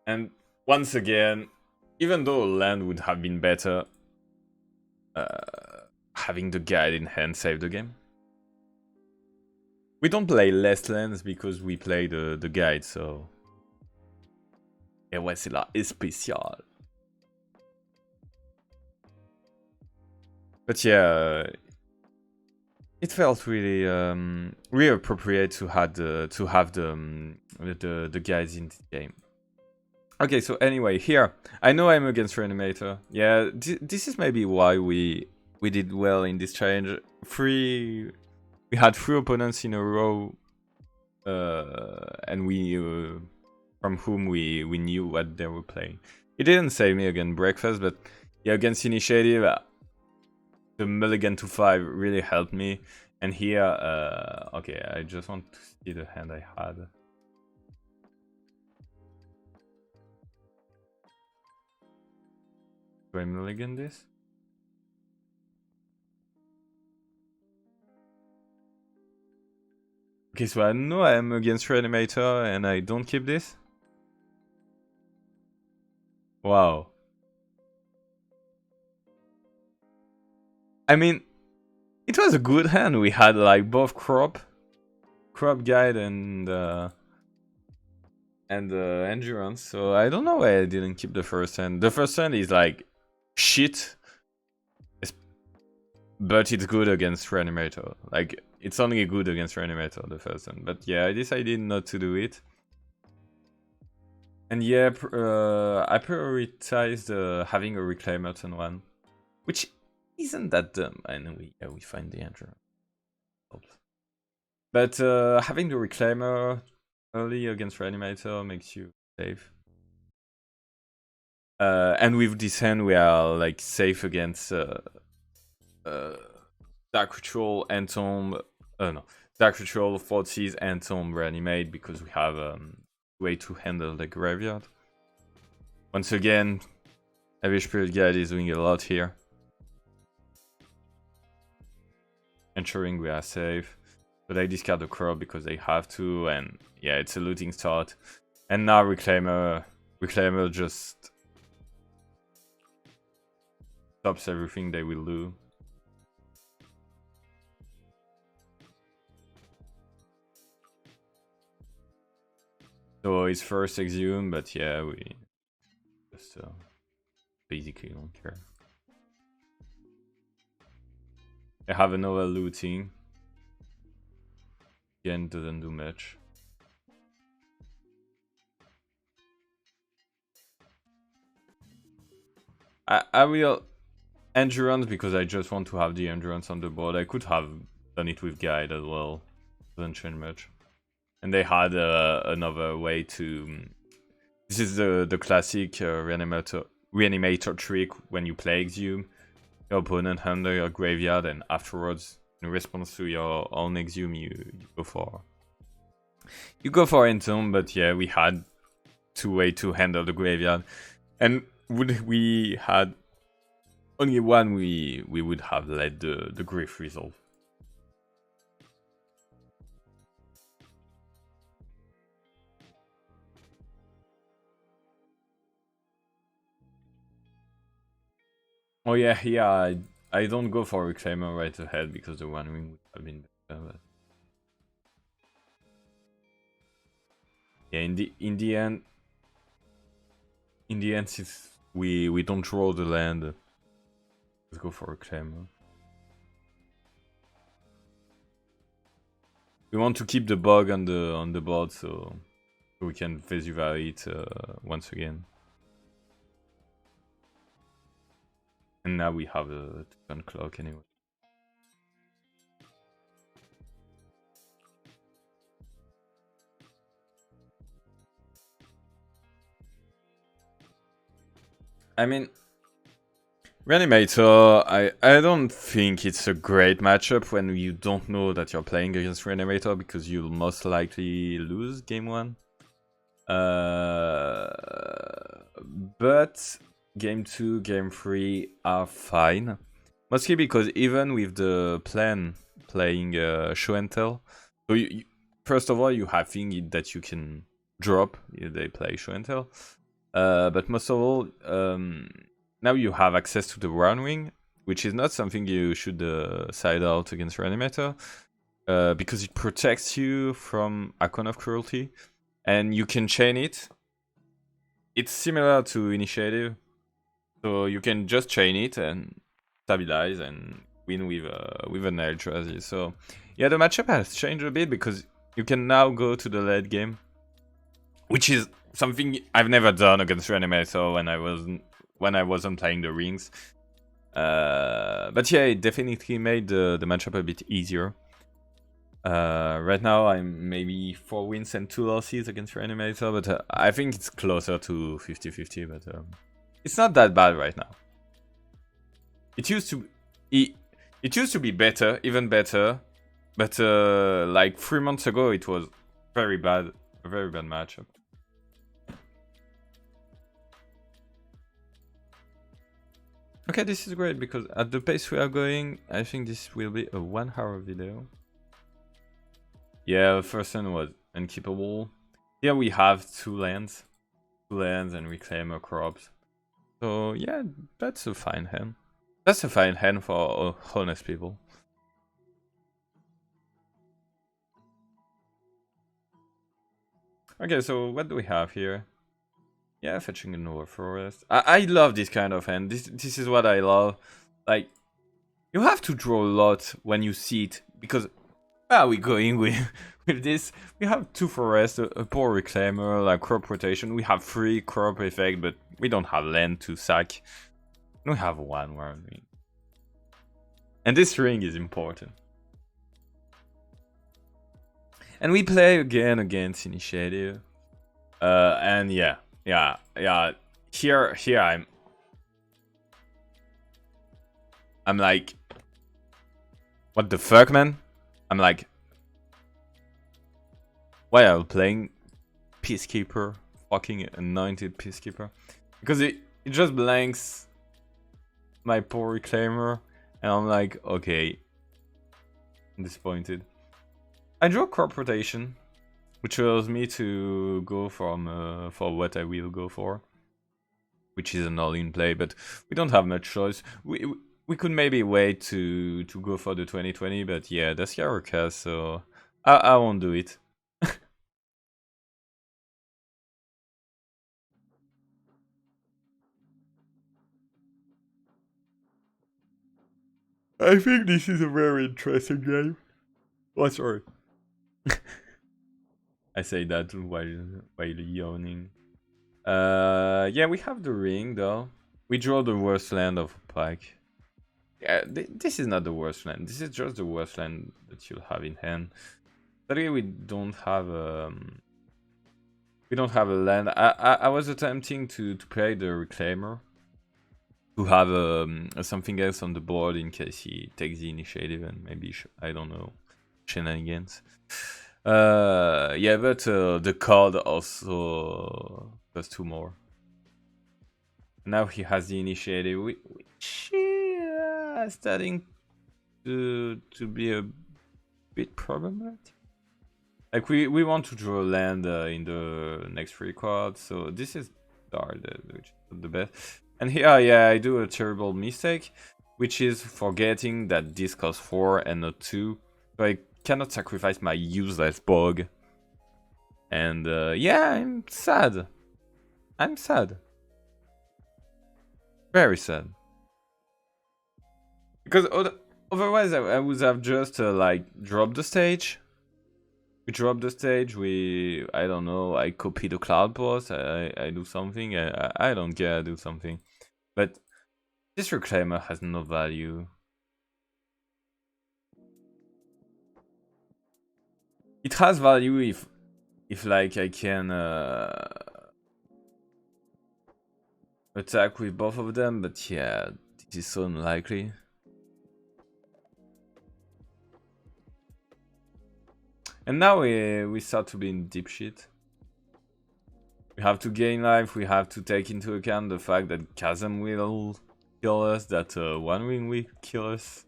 And once again, even though land would have been better, having the guide in hand saved the game. We don't play less lands because we play the guide, so... Et ouais, c'est là, spécial. But yeah, it felt really really appropriate to have the guides in the game. Okay, so anyway, here I know I'm against Reanimator. Yeah, this is maybe why we did well in this challenge. We had 3 opponents in a row, and we from whom we knew what they were playing. It didn't save me against Breakfast, but yeah, against Initiative, the mulligan to 5 really helped me. And here, okay, I just want to see the hand I had. Do I mulligan this? Okay, so I know I am against Reanimator and I don't keep this? Wow. I mean, it was a good hand. We had like both crop guide and endurance. So I don't know why I didn't keep the first hand. The first hand is like shit, but it's good against Reanimator. Like it's only good against Reanimator, the first one. But yeah, I decided not to do it. And yeah, I prioritized having a Reclaimer turn 1, which isn't that dumb. And we find the answer. But having the Reclaimer early against Reanimator makes you safe. And with this hand, we are like safe against Dark Ritual, Entomb. No, Dark Ritual, Forces, Entomb, Reanimate, because we have way to handle the graveyard. Once again, Elvish Spirit Guide is doing a lot here, ensuring we are safe. But I discard the crop because they have to, and yeah, it's a looting start. And now Reclaimer just stops everything they will do. So it's first Exhume, but yeah, we just basically don't care. I have another looting. Again, doesn't do much. I will Endurance because I just want to have the Endurance on the board. I could have done it with Guide as well. Doesn't change much. And they had another way to... This is the classic reanimator trick when you play Exhume. Your opponent under your graveyard, and afterwards, in response to your own Exhume, you go for... You go for Entomb, but yeah, we had two ways to handle the graveyard. And would we had only one, we would have let the Grief resolve. Oh yeah, I don't go for Reclaimer right ahead because the One Ring would have been better. But... yeah, in the end, since we don't draw the land, let's go for Reclaimer. We want to keep the bug on the board so we can Vesuvia it once again. And now we have a 2-turn clock anyway. I mean, Reanimator, I don't think it's a great matchup when you don't know that you're playing against Reanimator because you'll most likely lose game 1. But game 2, game 3 are fine. Mostly because even with the plan playing Show and Tell, so first of all, you have things that you can drop if they play Show and Tell. But most of all, now you have access to the One Ring, which is not something you should side out against Reanimator, because it protects you from Icon of Cruelty, and you can chain it. It's similar to Initiative, so you can just chain it and stabilize and win with an Eldrazi. So yeah, the matchup has changed a bit because you can now go to the late game, which is something I've never done against Reanimator when I wasn't playing the rings. But yeah, it definitely made the matchup a bit easier. Right now I'm maybe 4 wins and 2 losses against Reanimator, but I think it's closer to 50-50, but it's not that bad right now. It used to be better, even better, but like 3 months ago it was a very bad matchup. Okay, this is great because at the pace we are going, I think this will be a 1-hour video. Yeah, the first one was unkeepable. Here we have 2 lands and Reclaimer crops. So yeah, that's a fine hand. That's a fine hand for honest people. Okay, so what do we have here? Yeah, fetching another forest. I love this kind of hand. This is what I love. Like, you have to draw a lot when you see it, because We going with with this. We have 2 forests, a poor reclaimer, like crop rotation. We have 3 crop effect, but we don't have land to sack. We have 1 where I mean. And this ring is important. And we play again against initiative. And yeah. Here I'm like, what the fuck, man? I'm like, why are you playing Peacekeeper? Fucking anointed Peacekeeper. Because it just blanks my poor reclaimer. And I'm like, okay. I'm disappointed. I draw crop rotation, which allows me to go from for what I will go for, which is an all-in play. But we don't have much choice. We could maybe wait to go for the 2020, but yeah, that's Rebroadcast, so I won't do it. I think this is a very interesting game. Oh, sorry. I say that while yawning. Yeah, we have the ring though. We draw the worst land of a pack. Yeah, this is not the worst land. This is just the worst land that you'll have in hand. Sadly, we don't have a land. I was attempting to play the reclaimer to have something else on the board in case he takes the initiative and maybe I don't know, shenanigans. Yeah, but the card also does 2 more. Now he has the initiative, which is starting to be a bit problematic. Like we want to draw land in the next 3 cards, so this is which is not the best. And here, yeah, I do a terrible mistake, which is forgetting that this costs 4 and not 2. So I cannot sacrifice my useless bog. And yeah, I'm sad. I'm sad. Very sad. Because otherwise I would have just like dropped the stage. We drop the stage, I don't know, I copy the cloud post, I do something, I don't care, I do something. But this reclaimer has no value. It has value if like I can attack with both of them, but yeah, this is so unlikely. And now we start to be in deep shit. We have to gain life, we have to take into account the fact that Chasm will kill us, that One Wing will kill us.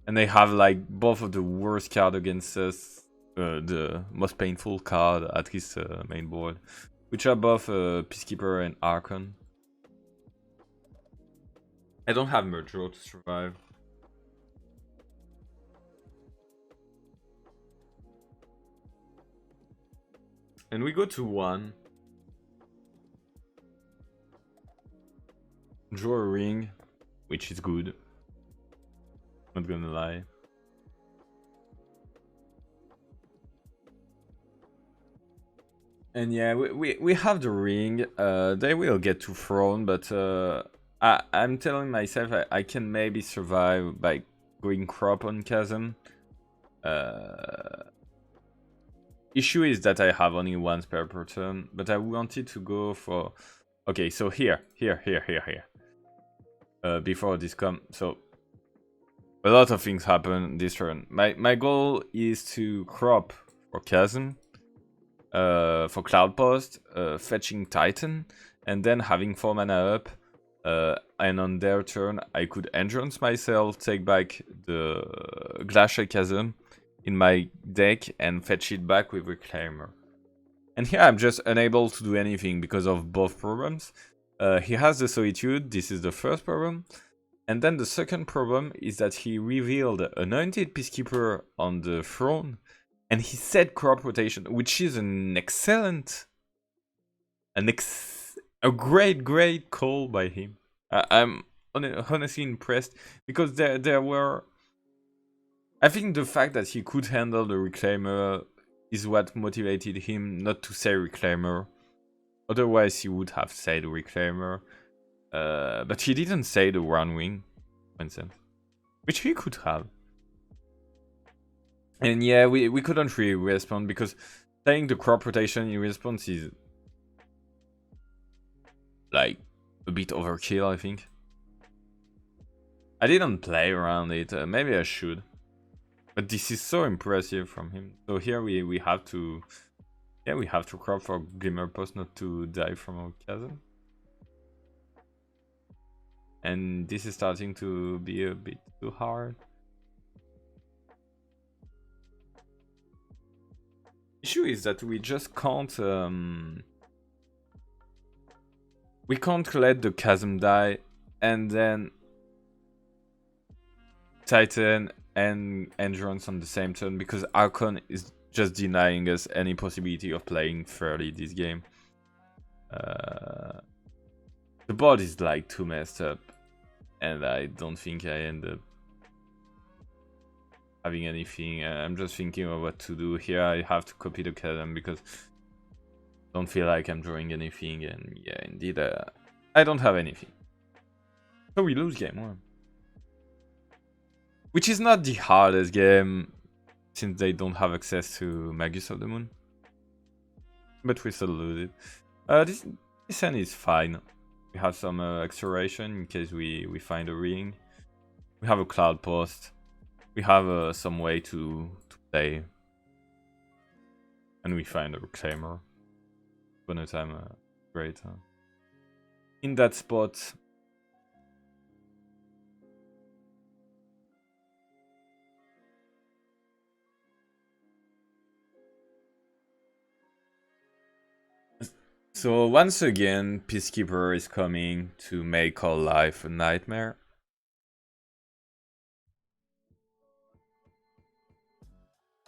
And they have like both of the worst card against us, the most painful card at his main board, which are both Peacekeeper and Archon. I don't have much draw to survive. And we go to 1. Draw a ring, which is good. Not gonna lie. And yeah, we have the ring. They will get to throne, but I'm telling myself I can maybe survive by going crop on Chasm. Issue is that I have only 1 spell per turn, but I wanted to go for... Okay, so here. Before this come, so a lot of things happen this turn. My goal is to crop for Chasm, for Cloud Post, fetching Titan, and then having 4 mana up. And on their turn, I could entrance myself, take back the Glacial Chasm in my deck, and fetch it back with Reclaimer. And here I'm just unable to do anything because of both problems. He has the Solitude, this is the first problem. And then the second problem is that he revealed Anointed Peacekeeper on the throne, and he said crop rotation, which is an excellent, a great call by him. I'm honestly impressed, because there were I think the fact that he could handle the Reclaimer is what motivated him not to say Reclaimer. Otherwise, he would have said Reclaimer. But he didn't say the One Wing, for instance, which he could have. And yeah, we couldn't really respond because saying the crop rotation in response is like a bit overkill, I think. I didn't play around it. Maybe I should. But this is so impressive from him. So here we have to... Yeah, we have to crop for Glimmer Post not to die from our chasm. And this is starting to be a bit too hard. Issue is that we just can't... we can't let the chasm die and then Titan and Endurance on the same turn, because Archon is just denying us any possibility of playing fairly this game. The board is like too messed up, and I don't think I end up having anything. I'm just thinking of what to do here. I have to copy the chasm because I don't feel like I'm drawing anything, and yeah, indeed, I don't have anything. So we lose game 1. Which is not the hardest game, since they don't have access to Magus of the Moon. But we still lose it. This hand is fine. We have some acceleration in case we find a ring. We have a Cloud Post. We have some way to play. And we find a Reclaimer. Bonus time, great. In that spot... So once again, Peacekeeper is coming to make our life a nightmare.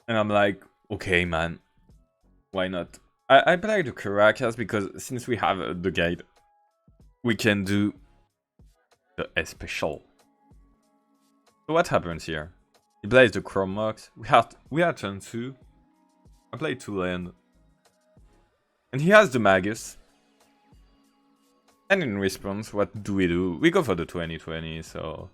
And I'm like, okay man, why not? I play the Caracas because since we have the guide, we can do the special. So what happens here? He plays the Chrome Mox. We are turn 2. I play 2 land. And he has the Magus. And in response, what do? We go for the 2020, so...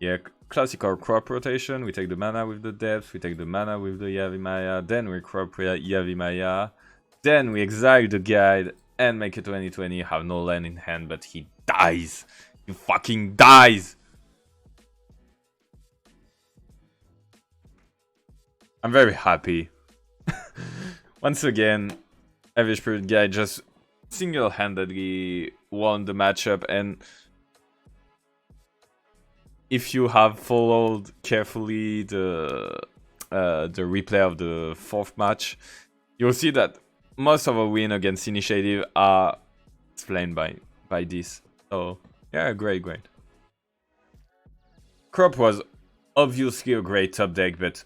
Yeah, classical crop rotation. We take the mana with the depth, we take the mana with the Yavimaya, then we crop Yavimaya, then we exile the guide and make a 2020, have no land in hand, but he dies. He fucking dies! I'm very happy. Once again, Elvish Spirit guy just single-handedly won the matchup, and if you have followed carefully the replay of the 4th match, you'll see that most of our win against Initiative are explained by this. So yeah, great. Crop was obviously a great top deck, but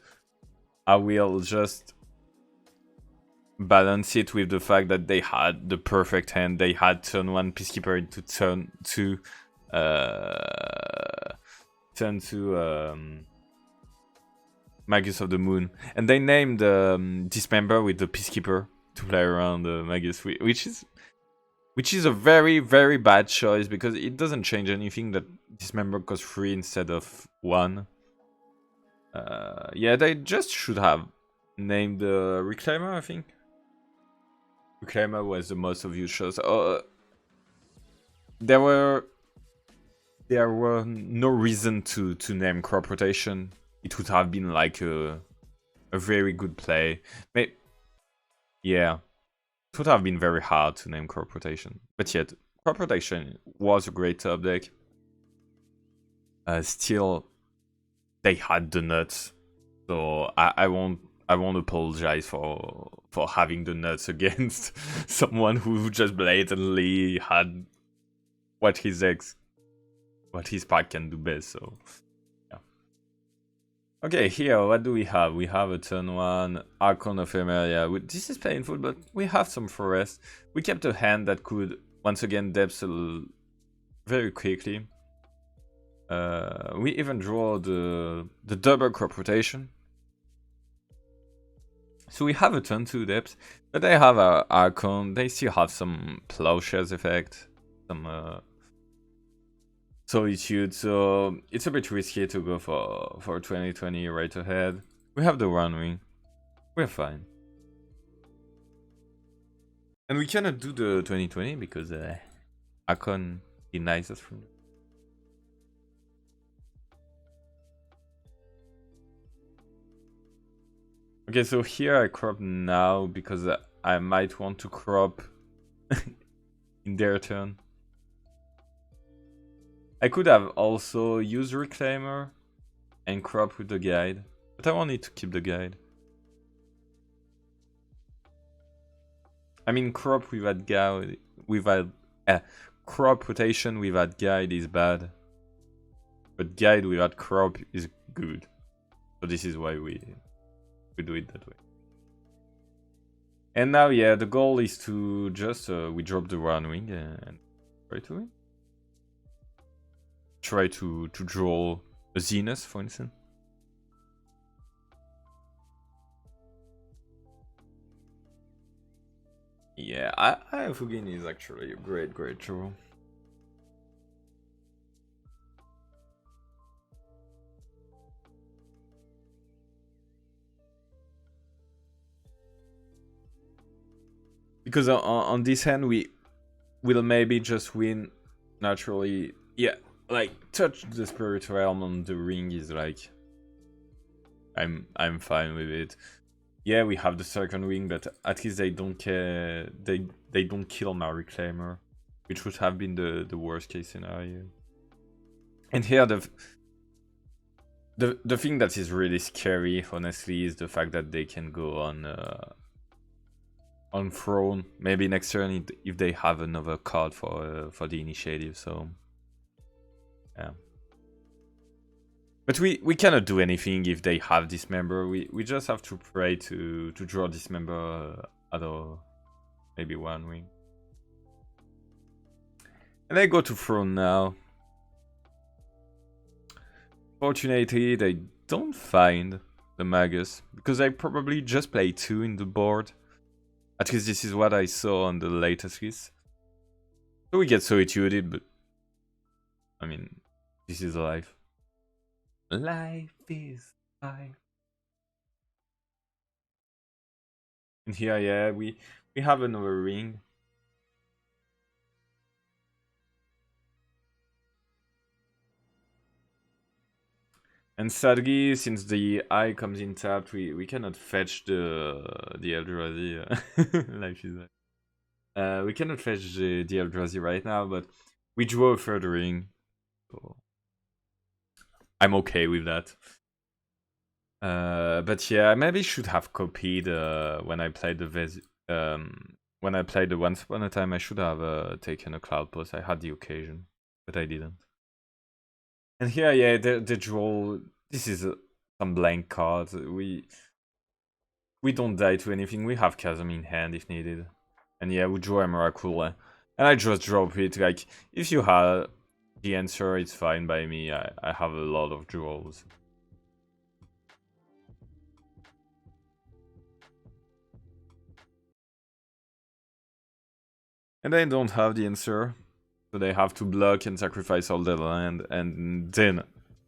I will just balance it with the fact that they had the perfect hand. They had turn 1 Peacekeeper into turn 2 Magus of the Moon, and they named Dismember with the Peacekeeper to play around the Magus, which is a very, very bad choice because it doesn't change anything that Dismember costs 3 instead of 1. Yeah, they just should have named the Reclaimer, I think. Reclaimer was the most obvious choice. There were no reason to name crop rotation. It would have been like a very good play. Yeah, it would have been very hard to name crop rotation. But yet, crop rotation was a great top deck. Still, they had the nuts, so I won't apologize for having the nuts against someone who just blatantly had what his pack can do best. So yeah. Okay, here what do we have? We have a turn 1 Archon of Emeria. This is painful, but we have some forest. We kept a hand that could once again depth very quickly. We even draw the double crop rotation. So we have a turn 2 depth, but they have a Archon, they still have some Plowshares effect, some Solitude, so it's a bit risky to go for 2020 right ahead. We have the One Wing, we're fine. And we cannot do the 2020 because Archon denies us from it. Okay, so here I crop now because I might want to crop in their turn. I could have also used Reclaimer and crop with the guide, but I wanted to keep the guide. I mean, crop without guide, crop rotation without guide is bad, but guide without crop is good. So this is why we do it that way. And now, yeah, the goal is to just we drop the One Wing and try to win. Try to draw a Zenith, for instance. Yeah, I Fugin is actually a great draw. Because on this hand we will maybe just win naturally. Yeah, like touch the Spirit Realm on the ring is like I'm fine with it. Yeah, we have the second wing, but at least they don't care. They don't kill my Reclaimer, which would have been the worst case scenario. And here the thing that is really scary, honestly, is the fact that they can go on throne maybe next turn if they have another card for the initiative. So yeah. But we cannot do anything if they have Dismember. We just have to pray to draw Dismember other maybe One Wing. And they go to Throne now. Fortunately, they don't find the Magus, because I probably just play 2 in the board. At least this is what I saw on the latest list. So we get Solitude, but I mean, this is life. Life is life. And here, yeah, we have another ring. And sadly, since the eye comes in tapped, we cannot fetch the Eldrazi. Life is life. We cannot fetch the Eldrazi right now, but we draw a third ring. So I'm okay with that. But yeah, I maybe should have copied when I played when I played the Once Upon a Time. I should have taken a Cloud Post. I had the occasion, but I didn't. And here, yeah, the draw. This is some blank cards. We don't die to anything. We have Chasm in hand if needed. And yeah, we draw a Miracle. And I just drop it. Like, if you have the answer, it's fine by me. I have a lot of draws. And they don't have the answer. So they have to block and sacrifice all the land. And then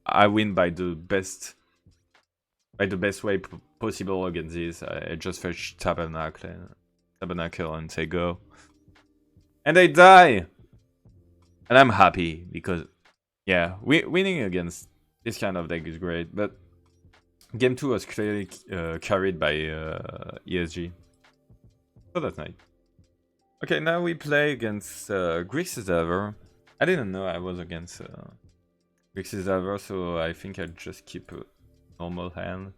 I win by the best way possible against this. I just fetch Tabernacle and say go. And they die! And I'm happy, because, yeah, winning against this kind of deck is great, but game 2 was clearly carried by ESG. So that's nice. Okay, now we play against Grixis Ever. I didn't know I was against Grixis Ever, so I think I'll just keep a normal hand.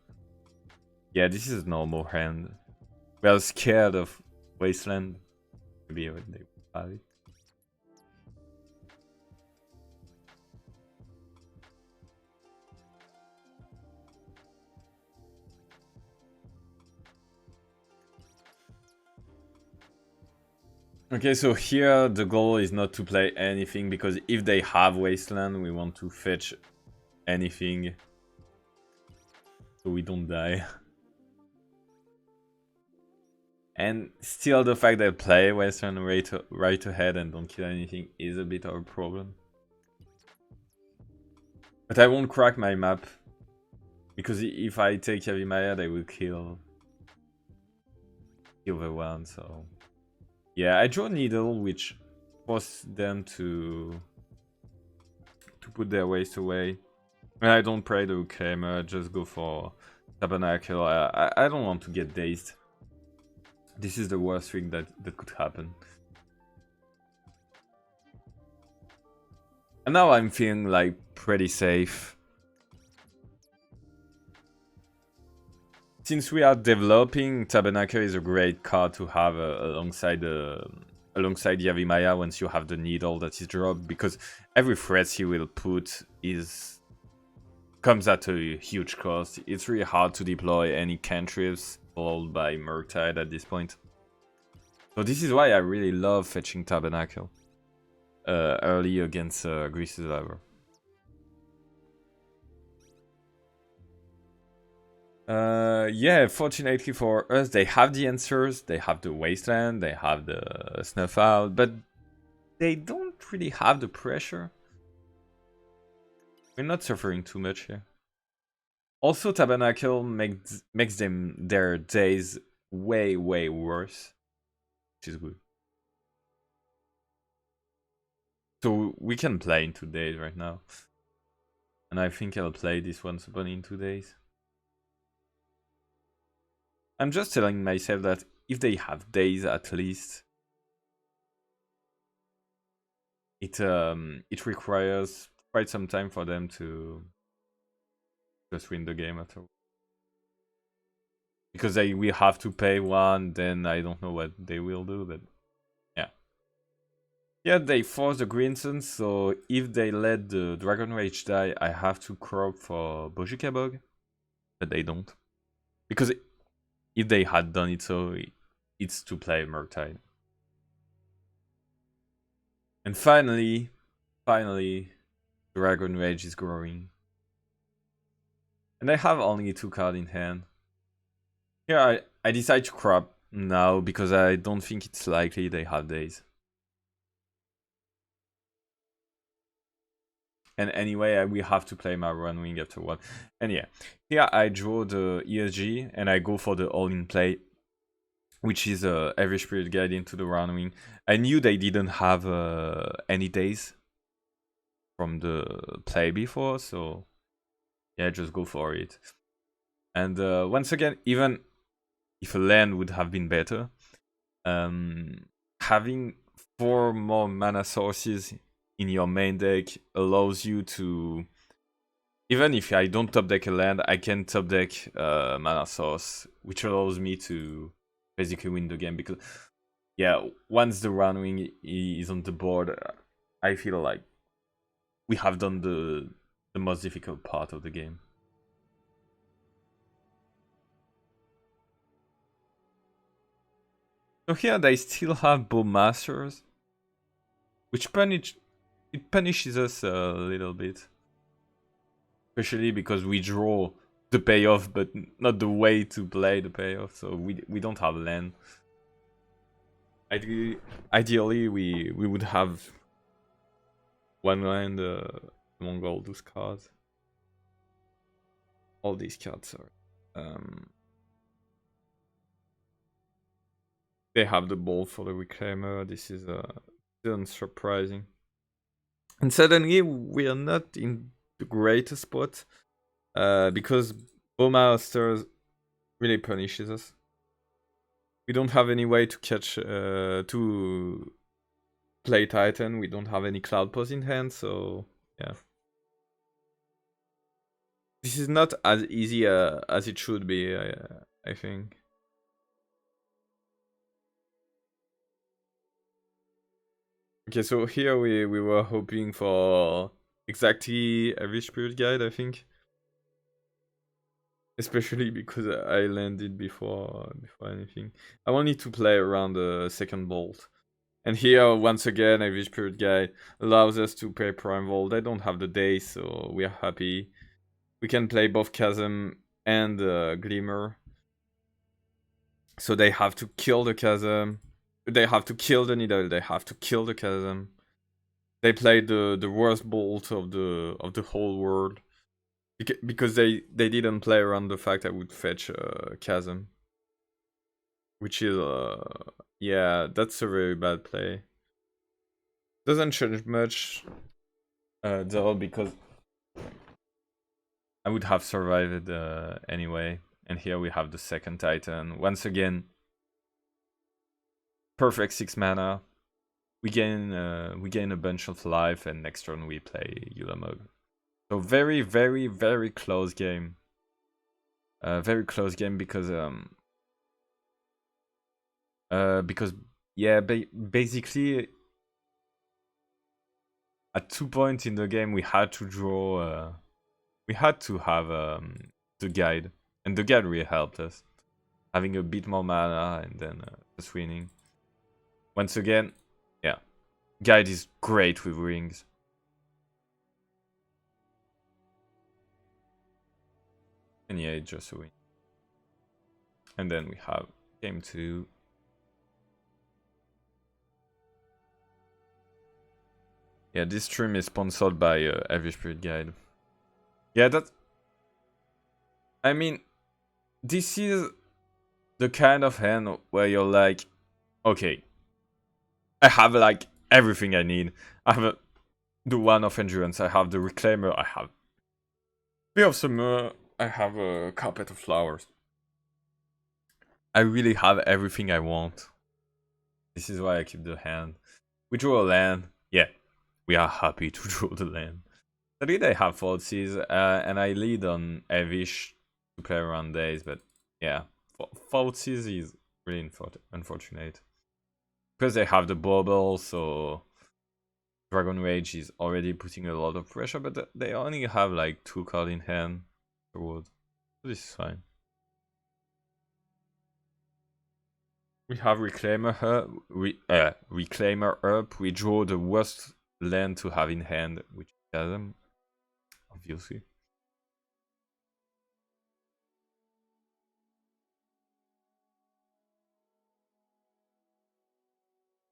Yeah, this is a normal hand. We are scared of Wasteland. Maybe they have it. Okay, so here the goal is not to play anything, because if they have Wasteland, we want to fetch anything so we don't die. And still, the fact that play Wasteland right ahead and don't kill anything is a bit of a problem. But I won't crack my map, because if I take Yavimaya, they will kill the one, so... Yeah, I draw Needle, which forces them to put their waste away. And I don't pray the Kramer, just go for Tabernacle. I don't want to get dazed. This is the worst thing that could happen. And now I'm feeling like pretty safe. Since we are developing, Tabernacle is a great card to have alongside Yavimaya once you have the Needle that is dropped, because every threat he will put comes at a huge cost. It's really hard to deploy any cantrips followed by Murktide at this point. So this is why I really love fetching Tabernacle early against Grease Survivor. Yeah, fortunately for us, they have the answers. They have the Wasteland, they have the Snuff Out, but they don't really have the pressure. We're not suffering too much here. Also, Tabernacle makes their days way worse, which is good. So we can play in 2 days right now. And I think I'll play this once upon in 2 days. I'm just telling myself that if they have days at least, it requires quite some time for them to just win the game after. Because we have to pay one, then I don't know what they will do, but yeah. Yeah, they force the Greenson, so if they let the Dragon Rage die, I have to crop for Bojika Bug, but they don't. Because if they had done it, so it's to play Murktide. And finally, Dragon Rage is growing. And I have only 2 cards in hand. Here I decide to crop now because I don't think it's likely they have days. And anyway, we have to play my Run Wing after one. And yeah, here I draw the ESG and I go for the all-in play, which is a Elvish Spirit Guide into the Run Wing. I knew they didn't have any days from the play before, so yeah, just go for it. And once again, even if a land would have been better, having 4 more mana sources in your main deck allows you to, even if I don't top deck a land, I can top deck mana source, which allows me to basically win the game. Because yeah, once the Run Wing is on the board, I feel like we have done the most difficult part of the game. So here they still have Bowmasters, which punishes us a little bit. Especially because we draw the payoff, but not the way to play the payoff, so we don't have land. Ideally, we would have 1 land among all those cards. All these cards are... They have the ball for the Reclaimer. This is still unsurprising. And suddenly we are not in the greatest spot because Bowmasters really punishes us. We don't have any way to catch to play Titan. We don't have any Cloud Pose in hand, so yeah. This is not as easy as it should be, I think. Okay, so here we were hoping for exactly Elvish Spirit Guide, I think. Especially because I landed before anything. I wanted to play around the second bolt. And here, once again, Elvish Spirit Guide allows us to play Primeval. They don't have the day, so we are happy. We can play both Chasm and Glimmer. So they have to kill the Chasm. They have to kill the Needle. They have to kill the Chasm. They played the worst bolt of the whole world. Because they didn't play around the fact I would fetch Chasm. Which is, yeah, that's a very bad play. Doesn't change much, though, because I would have survived anyway. And here we have the second Titan. Once again, perfect 6 mana. We gain a bunch of life, and next turn we play Yulamog. So very, very, very close game. Very close game because yeah, basically at 2 points in the game we had to draw. We had to have the guide, and the guide really helped us, having a bit more mana and then just winning. Once again, yeah, guide is great with rings. And yeah, it's just a win. And then we have game 2. Yeah, this stream is sponsored by Elvish Spirit Guide. Yeah, that. I mean, this is the kind of hand where you're like, okay, I have like everything I need. I have the one of endurance. I have the reclaimer. I have Way of Summer. I have a carpet of flowers. I really have everything I want. This is why I keep the hand. We draw a land. Yeah, we are happy to draw the land. I did I have Falsies, and I lead on Elvish to play around days, but yeah, Falsies is really unfortunate. Because they have the bubble, so Dragon Rage is already putting a lot of pressure, but they only have like 2 cards in hand afterwards. So this is fine. We have Reclaimer up. We draw the worst land to have in hand, which is Chasm, obviously.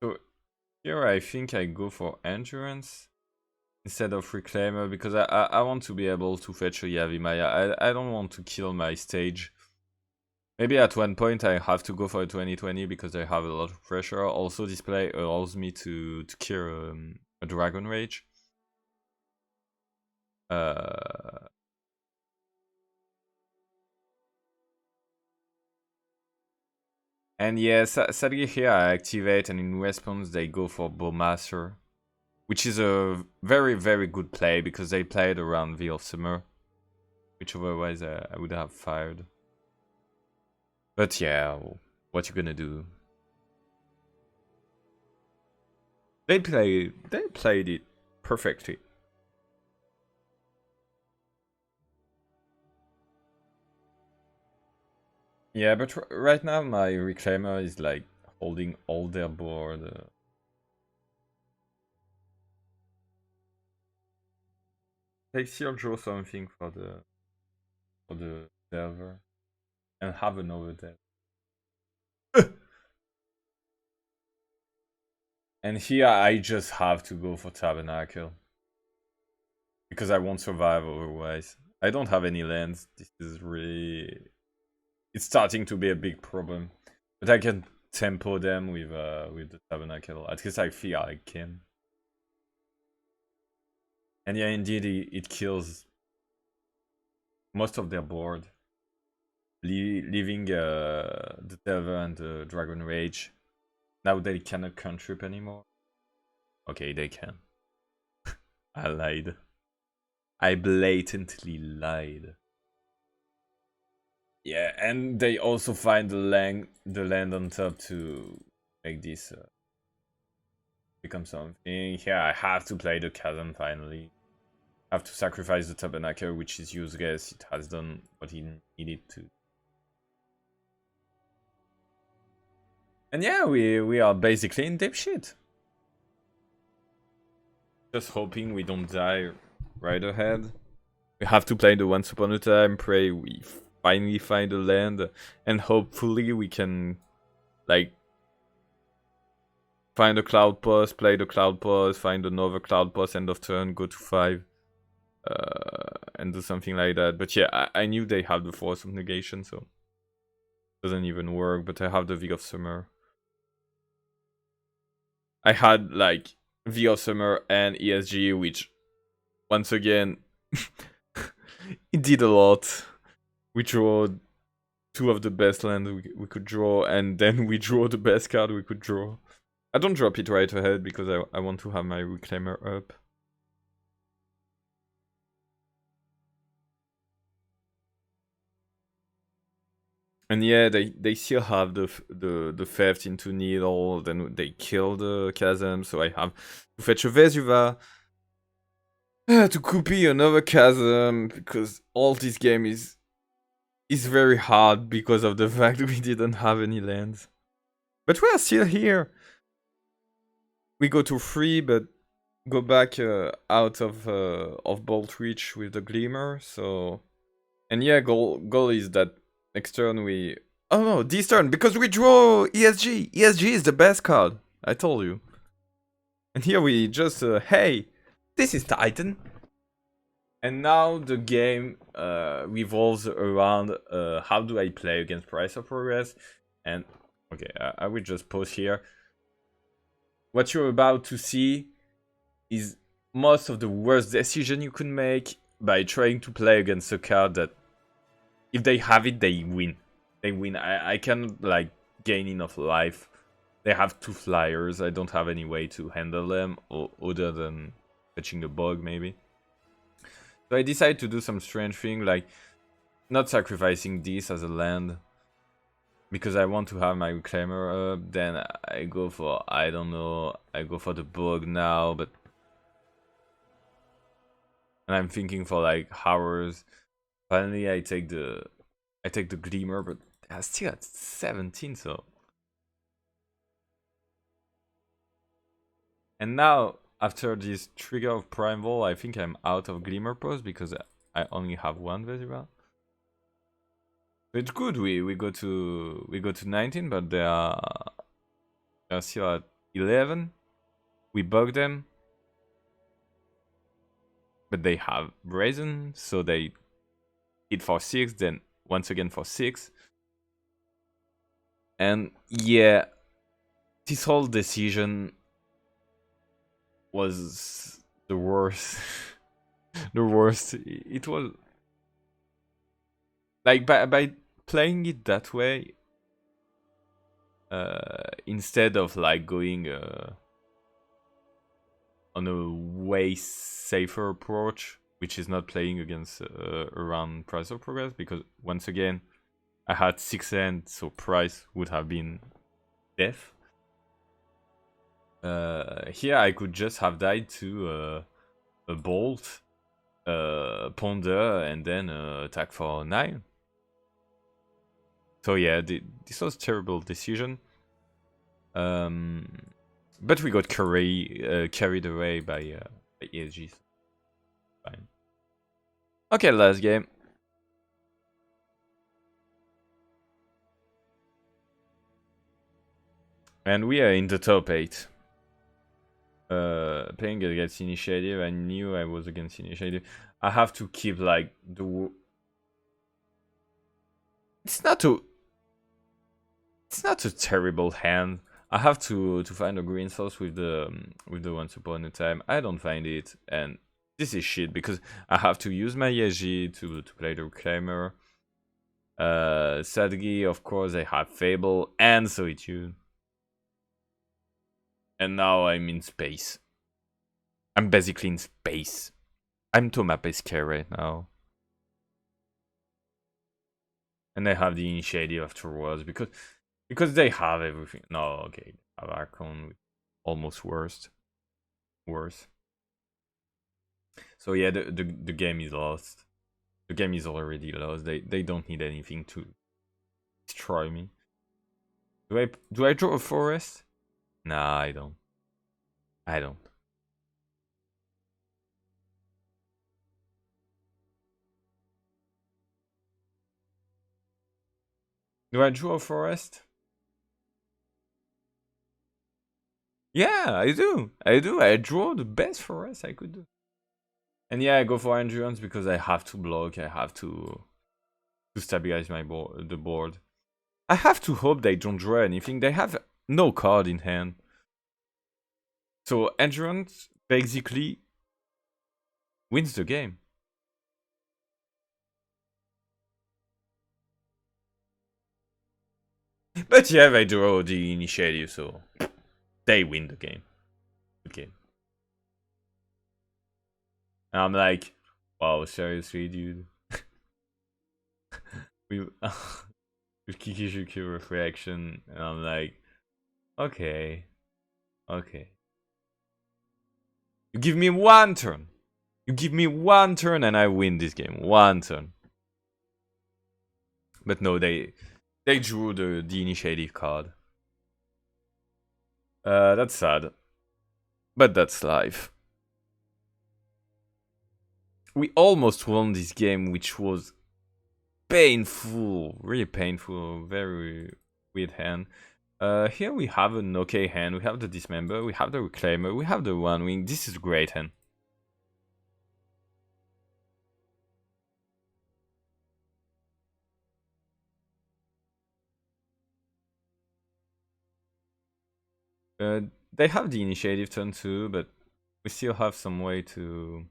So here I think I go for Endurance instead of Reclaimer, because I want to be able to fetch a Yavimaya. I don't want to kill my stage. Maybe at one point I have to go for a 2020 because I have a lot of pressure. Also, this play allows me to clear a Dragon Rage. And yeah, sadly here I activate, and in response they go for Bowmaster, which is a very, very good play because they played around Veil of Summer, which otherwise I would have fired. But yeah, what you gonna do? They played it perfectly. Yeah, but right now my Reclaimer is like holding all their board. Take here, draw something for the server, and have another dev. And here I just have to go for Tabernacle. Because I won't survive otherwise. I don't have any lands. This is really... It's starting to be a big problem. But I can tempo them with the Tabernacle. At least I feel I can. And yeah, indeed, it kills most of their board. Leaving the Delver and the Dragon Rage. Now they cannot cantrip anymore. Okay, they can. I lied. I blatantly lied. Yeah, and they also find the land on top to make this become something. Yeah, I have to play the Chasm finally. I have to sacrifice the Tabernacle, which is useless. It has done what he needed to. And yeah, we are basically in deep shit. Just hoping we don't die right ahead. We have to play the Once Upon a Time, pray we finally find a land, and hopefully we can, like, find a cloud post, play the cloud post, find another cloud post, end of turn, go to 5, and do something like that. But yeah, I knew they have the Force of Negation, so it doesn't even work, but I have the V of Summer. I had, like, V of Summer and ESG, which, once again, it did a lot. We drew 2 of the best lands we could draw, and then we draw the best card we could draw. I don't drop it right ahead because I want to have my Reclaimer up. And yeah, they still have the theft into Needle, then they kill the Chasm, so I have to fetch a Vesuva. To copy another Chasm, because all this game is very hard because of the fact we didn't have any lands. But we are still here. We go to 3, but go back out of Bolt Reach with the Glimmer, so... And yeah, goal is that next turn we... Oh no, this turn, because we draw ESG! ESG is the best card, I told you. And here we just, hey, this is Titan. And now the game revolves around how do I play against Price of Progress. And, okay, I will just pause here. What you're about to see is most of the worst decision you could make by trying to play against a card that, if they have it, they win. They win. I can't, like, gain enough life. They have 2 flyers. I don't have any way to handle them other than fetching a bug, maybe. So I decided to do some strange thing, like not sacrificing this as a land because I want to have my Reclaimer up. Then I go for, I don't know, I go for the bug now, but... And I'm thinking for like hours. Finally I take the Glimmer, but I still at 17, so... And now, after this trigger of Primeval, I think I'm out of Glimmer Post because I only have 1 Vesira. It's good. We go to 19, but they are still at 11. We bug them, but they have Brazen, so they hit for 6, then once again for 6. And yeah, this whole decision was the worst. The worst. It was like by playing it that way, instead of like going on a way safer approach, which is not playing against around Price of Progress, because once again I had 6 hands, so Price would have been death. Here I could just have died to a Bolt, Ponder, and then attack for 9. So yeah, this was a terrible decision. But we got carried away by ESG. Fine. Okay, last game. And we are in the top 8. Playing against Initiative, I knew I was against Initiative. I have to keep like the... It's not a terrible hand. I have to find a green source with the Once Upon a Time. I don't find it, and this is shit because I have to use my ESG to play the Reclaimer. Sadly, of course, I have Fable and Solitude. And now I'm in space. I'm basically in space. I'm Thomas Pesquet right now. And I have the Initiative afterwards because they have everything. No, okay. They have Archon, almost worse. So yeah, the game is lost. The game is already lost. They don't need anything to destroy me. Do I draw a forest? Nah, I don't. I don't. Do I draw a forest? Yeah, I do. I do. I draw the best forest I could do. And yeah, I go for endurance because I have to block. I have to stabilize my board, the board. I have to hope they don't draw anything. They have no card in hand. So endurance basically wins the game. But yeah, they draw the initiative, so they win the game. Okay. And I'm like, wow, seriously, dude. we with Kikishuku reaction, and I'm like, okay, okay. You give me one turn. You give me one turn and I win this game. One turn. But no, they drew the initiative card. That's sad. But that's life. We almost won this game, which was painful. Really painful. Very weird hand. Here we have an okay hand. We have the Dismember, we have the Reclaimer, we have the One Wing. This is a great hand. They have the initiative turn too, but we still have some way to...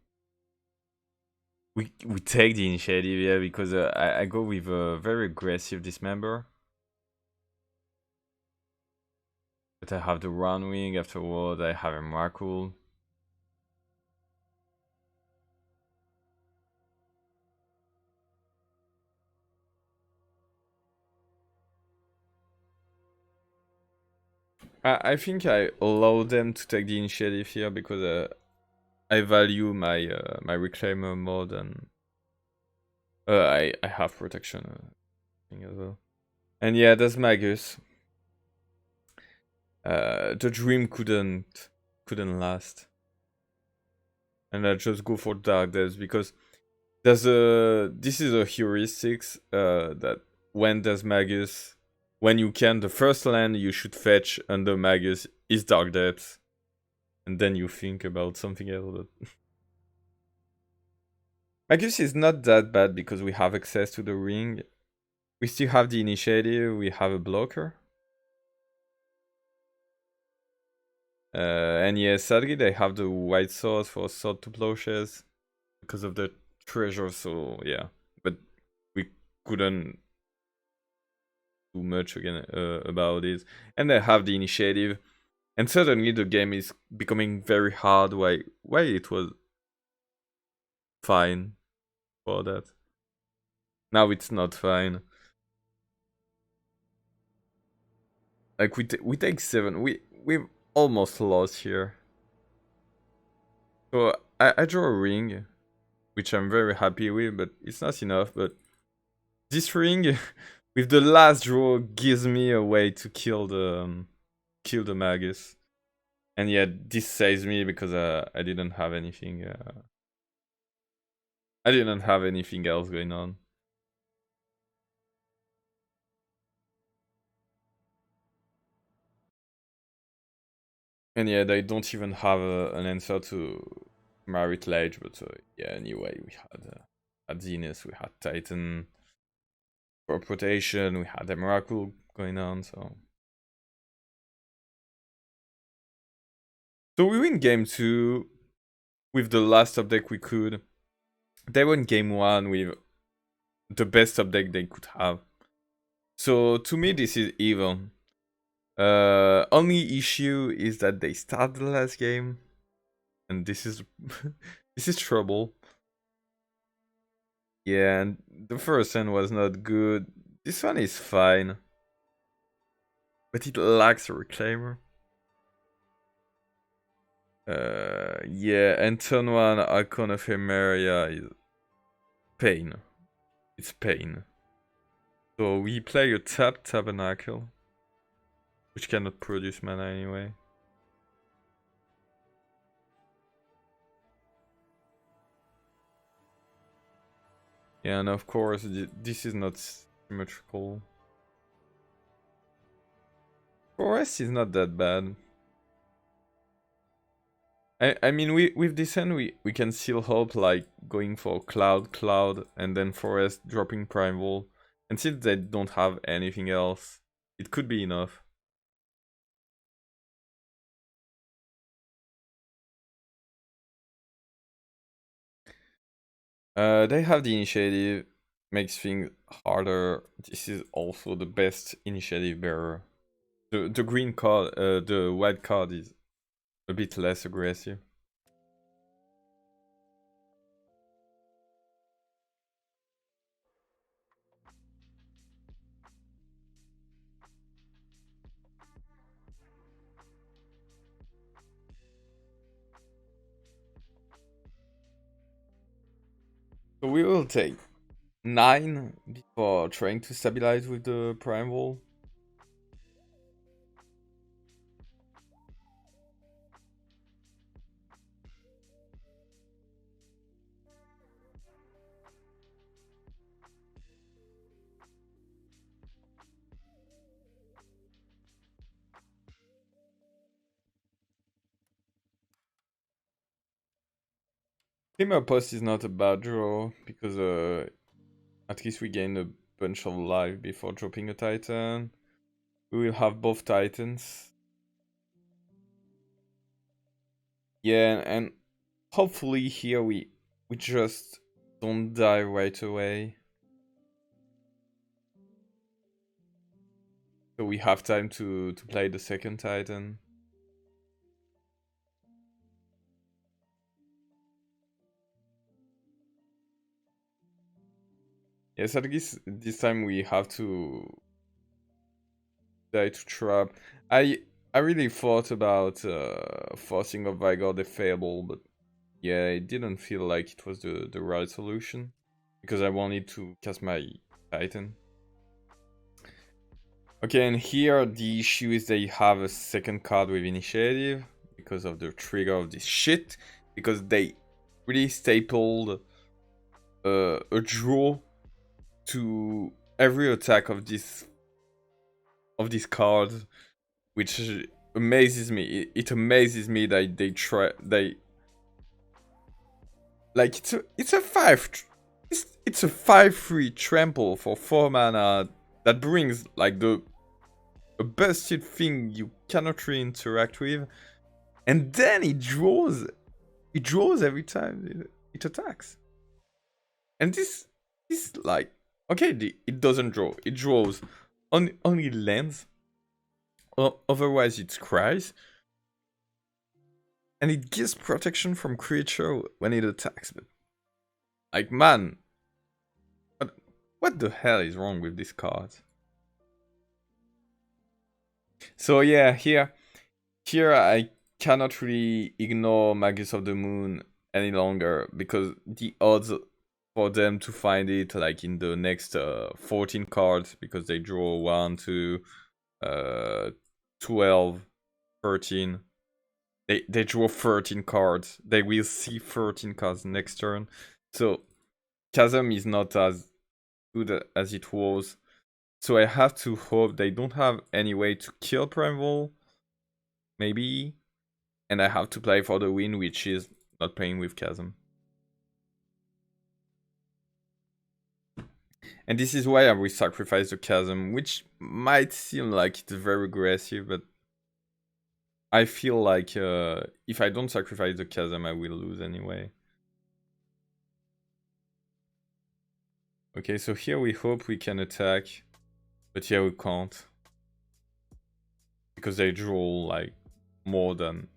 We take the initiative, yeah, because I go with a very aggressive Dismember. But I have the One Wing afterward, I have a Miracle. I think I allow them to take the initiative here because I value my my Reclaimer mode, and I have protection thing as well. And yeah, that's Magus. The dream couldn't last, and I just go for Dark Depths because this is a heuristics that when there's Magus, when you can, the first land you should fetch under Magus is Dark Depths, and then you think about something else. But Magus is not that bad because we have access to the ring. We still have the initiative, we have a blocker. And yeah, sadly they have the white sword for sword to plowshares because of the treasure, so yeah. But we couldn't do much again about it. And they have the initiative. And suddenly the game is becoming very hard. Why it was fine for that. Now it's not fine. Like we take 7. We've almost lost here. So I draw a ring, which I'm very happy with, but it's not enough. But this ring with the last draw gives me a way to kill the Magus. And yeah, this saves me because I didn't have anything. I didn't have anything else going on. And yeah, they don't even have an answer to Marit Lage, but yeah, anyway, we had Zenith, we had Titan for rotation, we had a Miracle going on, so we win game 2 with the last update we could. They won game 1 with the best update they could have. So to me, this is even. Only issue is that they start the last game, and this is this is trouble. Yeah, and the first one was not good. This one is fine, but it lacks a reclaimer. Yeah, and turn 1 Icon of Emeria is pain. It's pain. So we play a tap Tabernacle. which cannot produce mana anyway. Yeah, and of course, this is not symmetrical. Forest is not that bad. I mean, with this hand, we can still hope, like, going for Cloud, and then Forest dropping Primal. And since they don't have anything else, it could be enough. They have the initiative, makes things harder. This is also the best initiative bearer. The green card, the white card is a bit less aggressive. So we will take 9 before trying to stabilize with the Primal. Glimmer Post is not a bad draw because at least we gain a bunch of life before dropping a Titan. We will have both Titans. Yeah, and hopefully here we just don't die right away. So we have time to play the second Titan. Yes, at least this time we have to die to trap. I really thought about forcing a Vigor the Fable, but yeah, it didn't feel like it was the right solution because I wanted to cast my Titan. Okay, and here the issue is they have a second card with initiative because of the trigger of this shit, because they really stapled a draw to every attack of this card, which amazes me. It amazes me that they like it's a 5/3 trample for 4 mana that brings like a busted thing you cannot really interact with, and then it draws every time it attacks. And this like, okay, it doesn't draw, it draws only lands, otherwise it cries, and it gives protection from creature when it attacks. But like, man, what the hell is wrong with this card? So yeah, here I cannot really ignore Magus of the Moon any longer, because the odds for them to find it like in the next 14 cards, because they draw 1, 2, 12, 13. They draw 13 cards. They will see 13 cards next turn. So Chasm is not as good as it was. So I have to hope they don't have any way to kill Primal. Maybe. And I have to play for the win, which is not playing with Chasm. And this is why I will sacrifice the Chasm, which might seem like it's very aggressive, but I feel like if I don't sacrifice the Chasm, I will lose anyway. Okay, so here we hope we can attack, but here we can't, because they draw like more than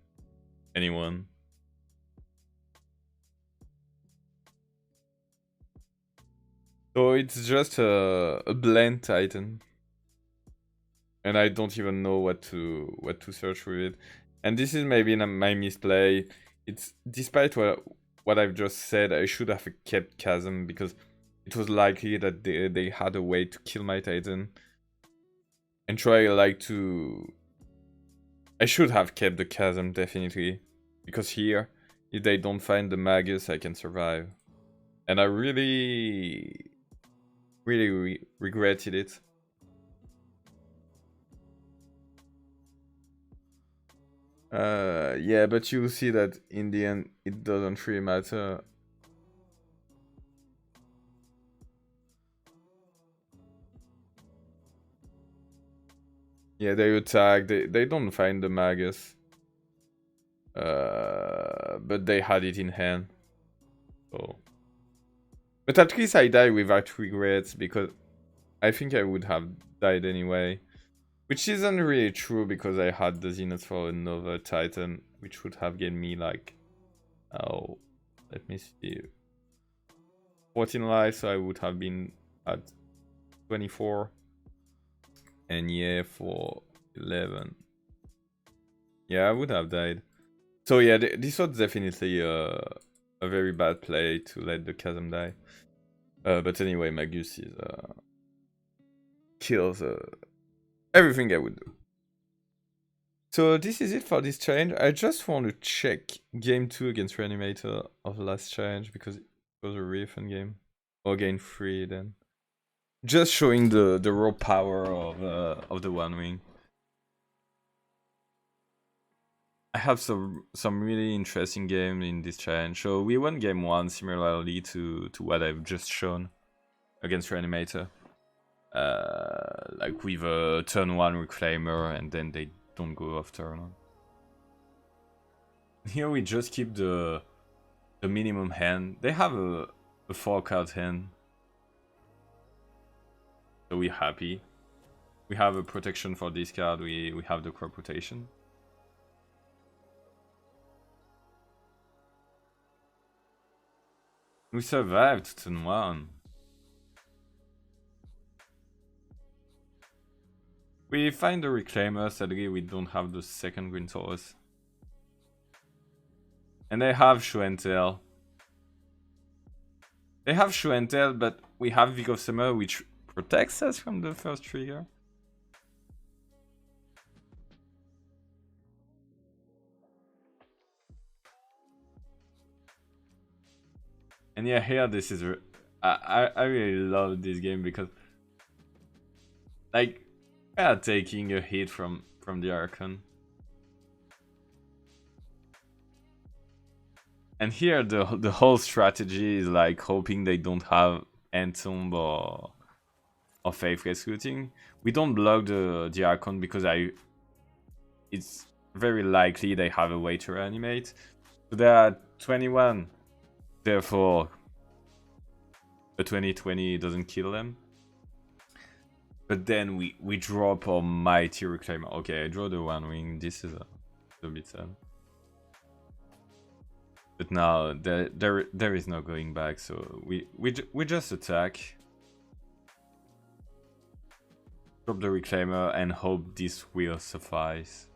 anyone. So it's just a blend Titan, and I don't even know what to search with it. And this is maybe my misplay. It's despite what I've just said, I should have kept Chasm, because it was likely that they had a way to kill my Titan and try like to I should have kept the chasm, definitely. Because here, if they don't find the Magus, I can survive. And I really regretted it. Yeah, but you'll see that in the end, it doesn't really matter. Yeah, they attack. They don't find the Magus. But they had it in hand. So. But at least I died without regrets, because I think I would have died anyway. Which isn't really true, because I had the Zenith for another Titan, which would have given me like... Oh, let me see. 14 lives, so I would have been at 24. And yeah, for 11. Yeah, I would have died. So yeah, this was definitely a very bad play to let the chasm die. But anyway, Magus is kills everything I would do. So this is it for this challenge. I just want to check game 2 against Reanimator of last challenge, because it was a really fun game. Or game 3 then. Just showing the raw power of the One Wing. I have some really interesting games in this challenge. So we won game 1 similarly to what I've just shown against Reanimator. Like with a turn 1 Reclaimer, and then they don't go off turn 1. Here we just keep the minimum hand. They have a 4-card hand. So we're happy. We have a protection for this card, we have the crop rotation. We survived turn 1. We find the Reclaimer, sadly we don't have the second green source. And they have Show and Tell. They have Show and Tell, but we have Vic of Summer, which protects us from the first trigger. And yeah, here this is... I really love this game, because... Like, we are taking a hit from the Archon. And here the whole strategy is like hoping they don't have Entomb or Faithless Looting. We don't block the Archon, because it's very likely they have a way to reanimate. So they are 21. Therefore, a 20/20 doesn't kill them. But then we drop our mighty Reclaimer. Okay, I draw the One Wing. This is a bit sad. But now there is no going back. So we just attack, drop the Reclaimer, and hope this will suffice.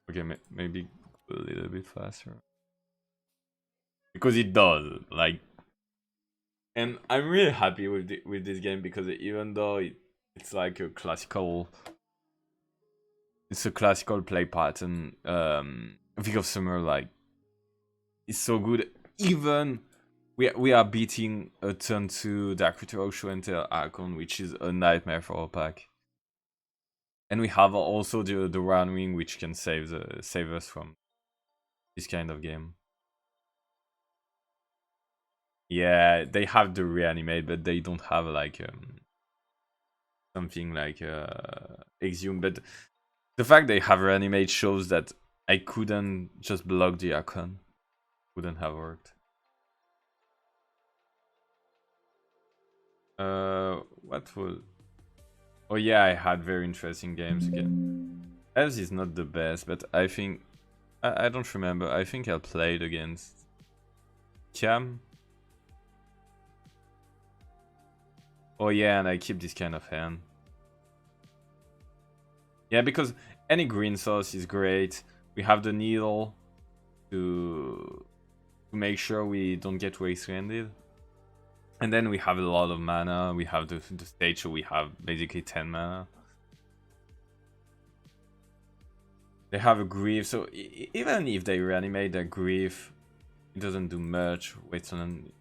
Okay, maybe a little bit faster. Because it does, like, and I'm really happy with this game, because even though it's like a classical, it's a classical play pattern. Vic of Summer, like, is so good. Even we are beating a turn 2 Dark Ritual Show and Tell Archon, which is a nightmare for our pack. And we have also the One Wing, which can save us from this kind of game. Yeah, they have the reanimate, but they don't have like something like Exhume. But the fact they have reanimate shows that I couldn't just block the Archon. Wouldn't have worked. What was... Oh yeah, I had very interesting games again. Elves is not the best, but I think... I don't remember. I think I played against Cam. Oh yeah, and I keep this kind of hand. Yeah, because any green source is great. We have the needle to make sure we don't get wastelanded. And then we have a lot of mana. We have the stage, so we have basically 10 mana. They have a grief, so even if they reanimate their grief, it doesn't do much. Wasteland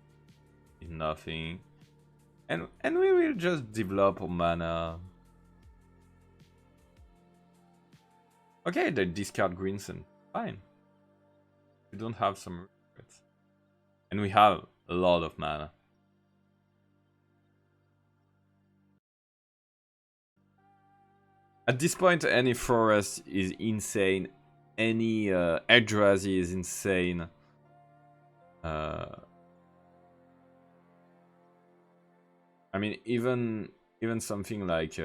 is nothing. And we will just develop our mana. Okay, they discard Greenson. Fine. We don't have some regrets. And we have a lot of mana. At this point, any forest is insane. Any Eldrazi is insane. I mean, even something like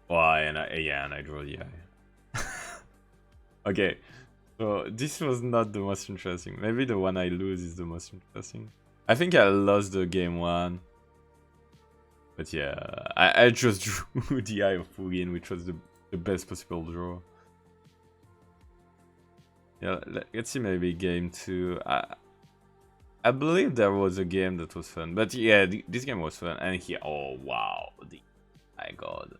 why and I draw the eye. Okay, so this was not the most interesting. Maybe the one I lose is the most interesting. I think I lost the game one. But yeah, I just drew the Eye of Fugin, which was the best possible draw. Yeah, let's see maybe game 2. I believe there was a game that was fun. But yeah, this game was fun. And here, oh wow, my god.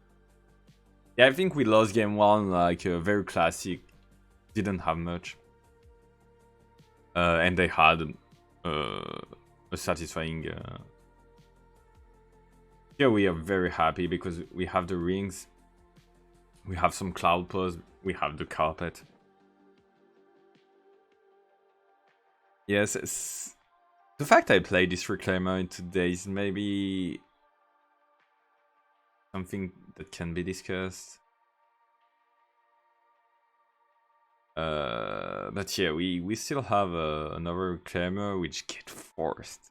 Yeah, I think we lost game 1, like very classic. Didn't have much. And they had a satisfying... Here we are very happy because we have the rings, we have some cloud pose, we have the carpet. Yes, the fact I played this Reclaimer in 2 days maybe something that can be discussed. But yeah, we still have another Reclaimer which get forced.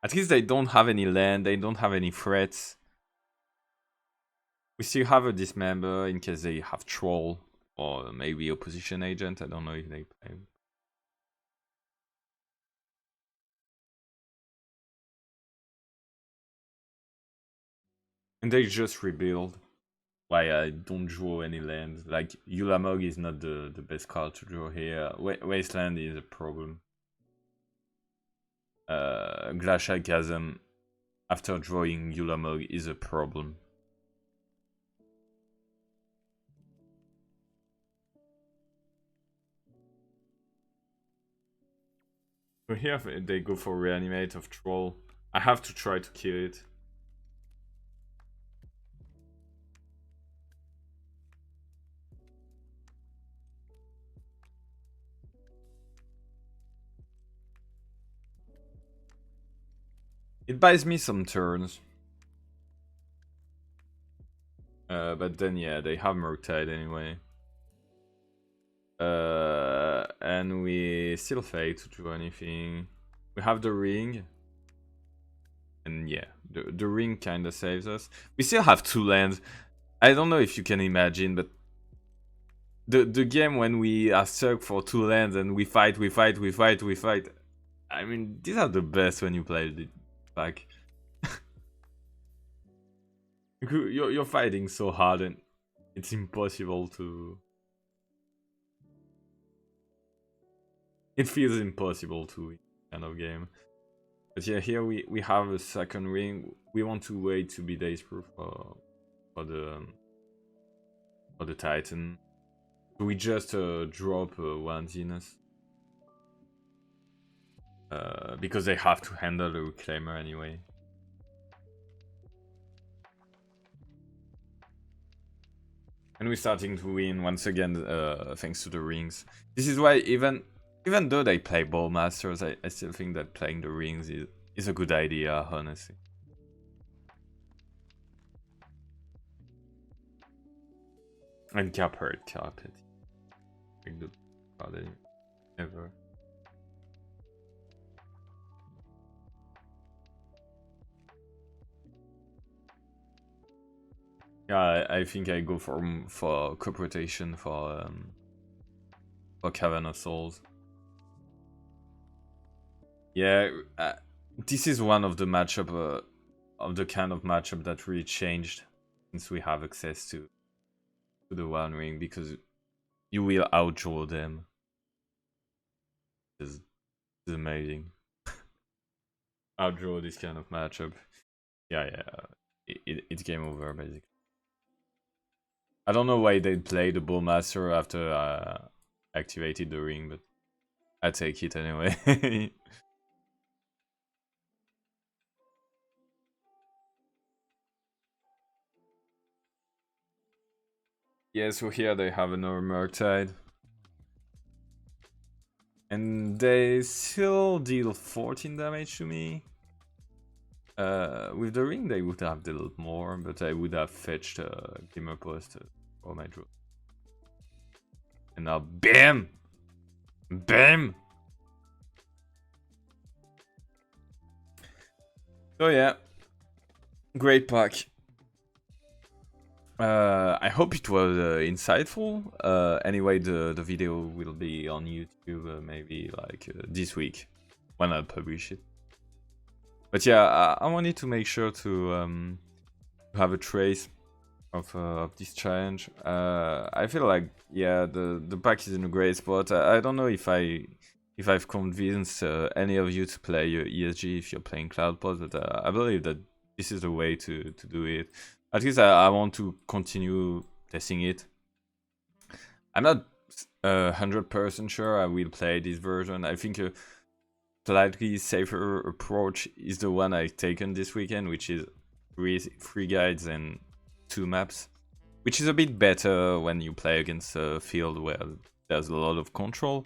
At least they don't have any land, they don't have any threats. We still have a Dismember in case they have Troll or maybe Opposition Agent. I don't know if they play. And they just rebuild. Why I don't draw any land. Like Yulamog is not the best card to draw here. Wasteland is a problem. Glacial Chasm after drawing Yulamog is a problem. So here they go for Reanimate of Troll. I have to try to kill it. It buys me some turns. But then yeah, they have Murktide anyway. And we still fail to do anything. We have the ring. And yeah, the ring kinda saves us. We still have 2 lands. I don't know if you can imagine, but the game when we are stuck for 2 lands and we fight. I mean, these are the best when you play the pack. You're fighting so hard and it's impossible to... It feels impossible to win this kind of game. But yeah, here we have a second ring. We want to wait to be days proof for the Titan. We just drop one Zenith. Because they have to handle the Reclaimer anyway. And we're starting to win once again thanks to the rings. This is why even though they play Ballmasters, I still think that playing the rings is a good idea, honestly. And Carpet. Like the card ever. Yeah, I think I go for Corporation for Cavern of Souls. Yeah, this is one of the matchup of the kind of matchup that really changed since we have access to the One Ring, because you will outdraw them. It's amazing. Outdraw this kind of matchup. Yeah, it's game over basically. I don't know why they play the Bullmaster after activated the ring, but I take it anyway. Yeah, so here they have another Murktide. And they still deal 14 damage to me. With the ring they would have dealt more, but I would have fetched GPost for my draw. And now BAM! BAM! So yeah, great pack. I hope it was insightful. Anyway, the video will be on YouTube maybe like this week when I publish it. But yeah, I wanted to make sure to have a trace of this challenge. I feel like yeah, the pack is in a great spot. I don't know if I've convinced any of you to play ESG if you're playing Cloudpost, but I believe that this is the way to do it. At least I want to continue testing it. I'm not 100% sure I will play this version. I think a slightly safer approach is the one I've taken this weekend, which is three guides and 2 maps, which is a bit better when you play against a field where there's a lot of control.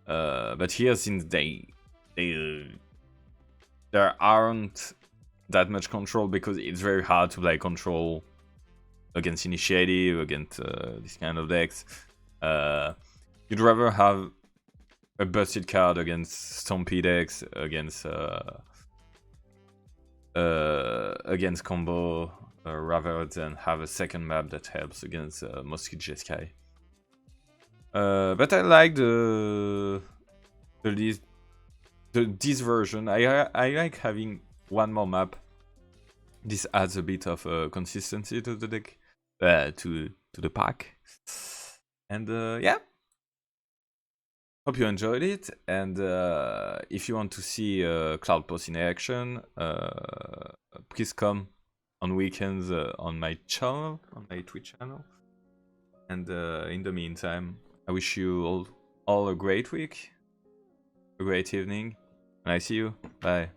But here, since there aren't that much control, because it's very hard to play control against initiative, against this kind of decks. You'd rather have a busted card against Stompy decks, against combo, rather than have a second map that helps against Mosquito Jeskai. But I like this version. I like having one more map. This adds a bit of consistency to the deck, to the pack. And yeah, hope you enjoyed it. And if you want to see Cloudpost in action, please come on weekends on my channel, on my Twitch channel. And in the meantime, I wish you all a great week, a great evening, and I see you. Bye.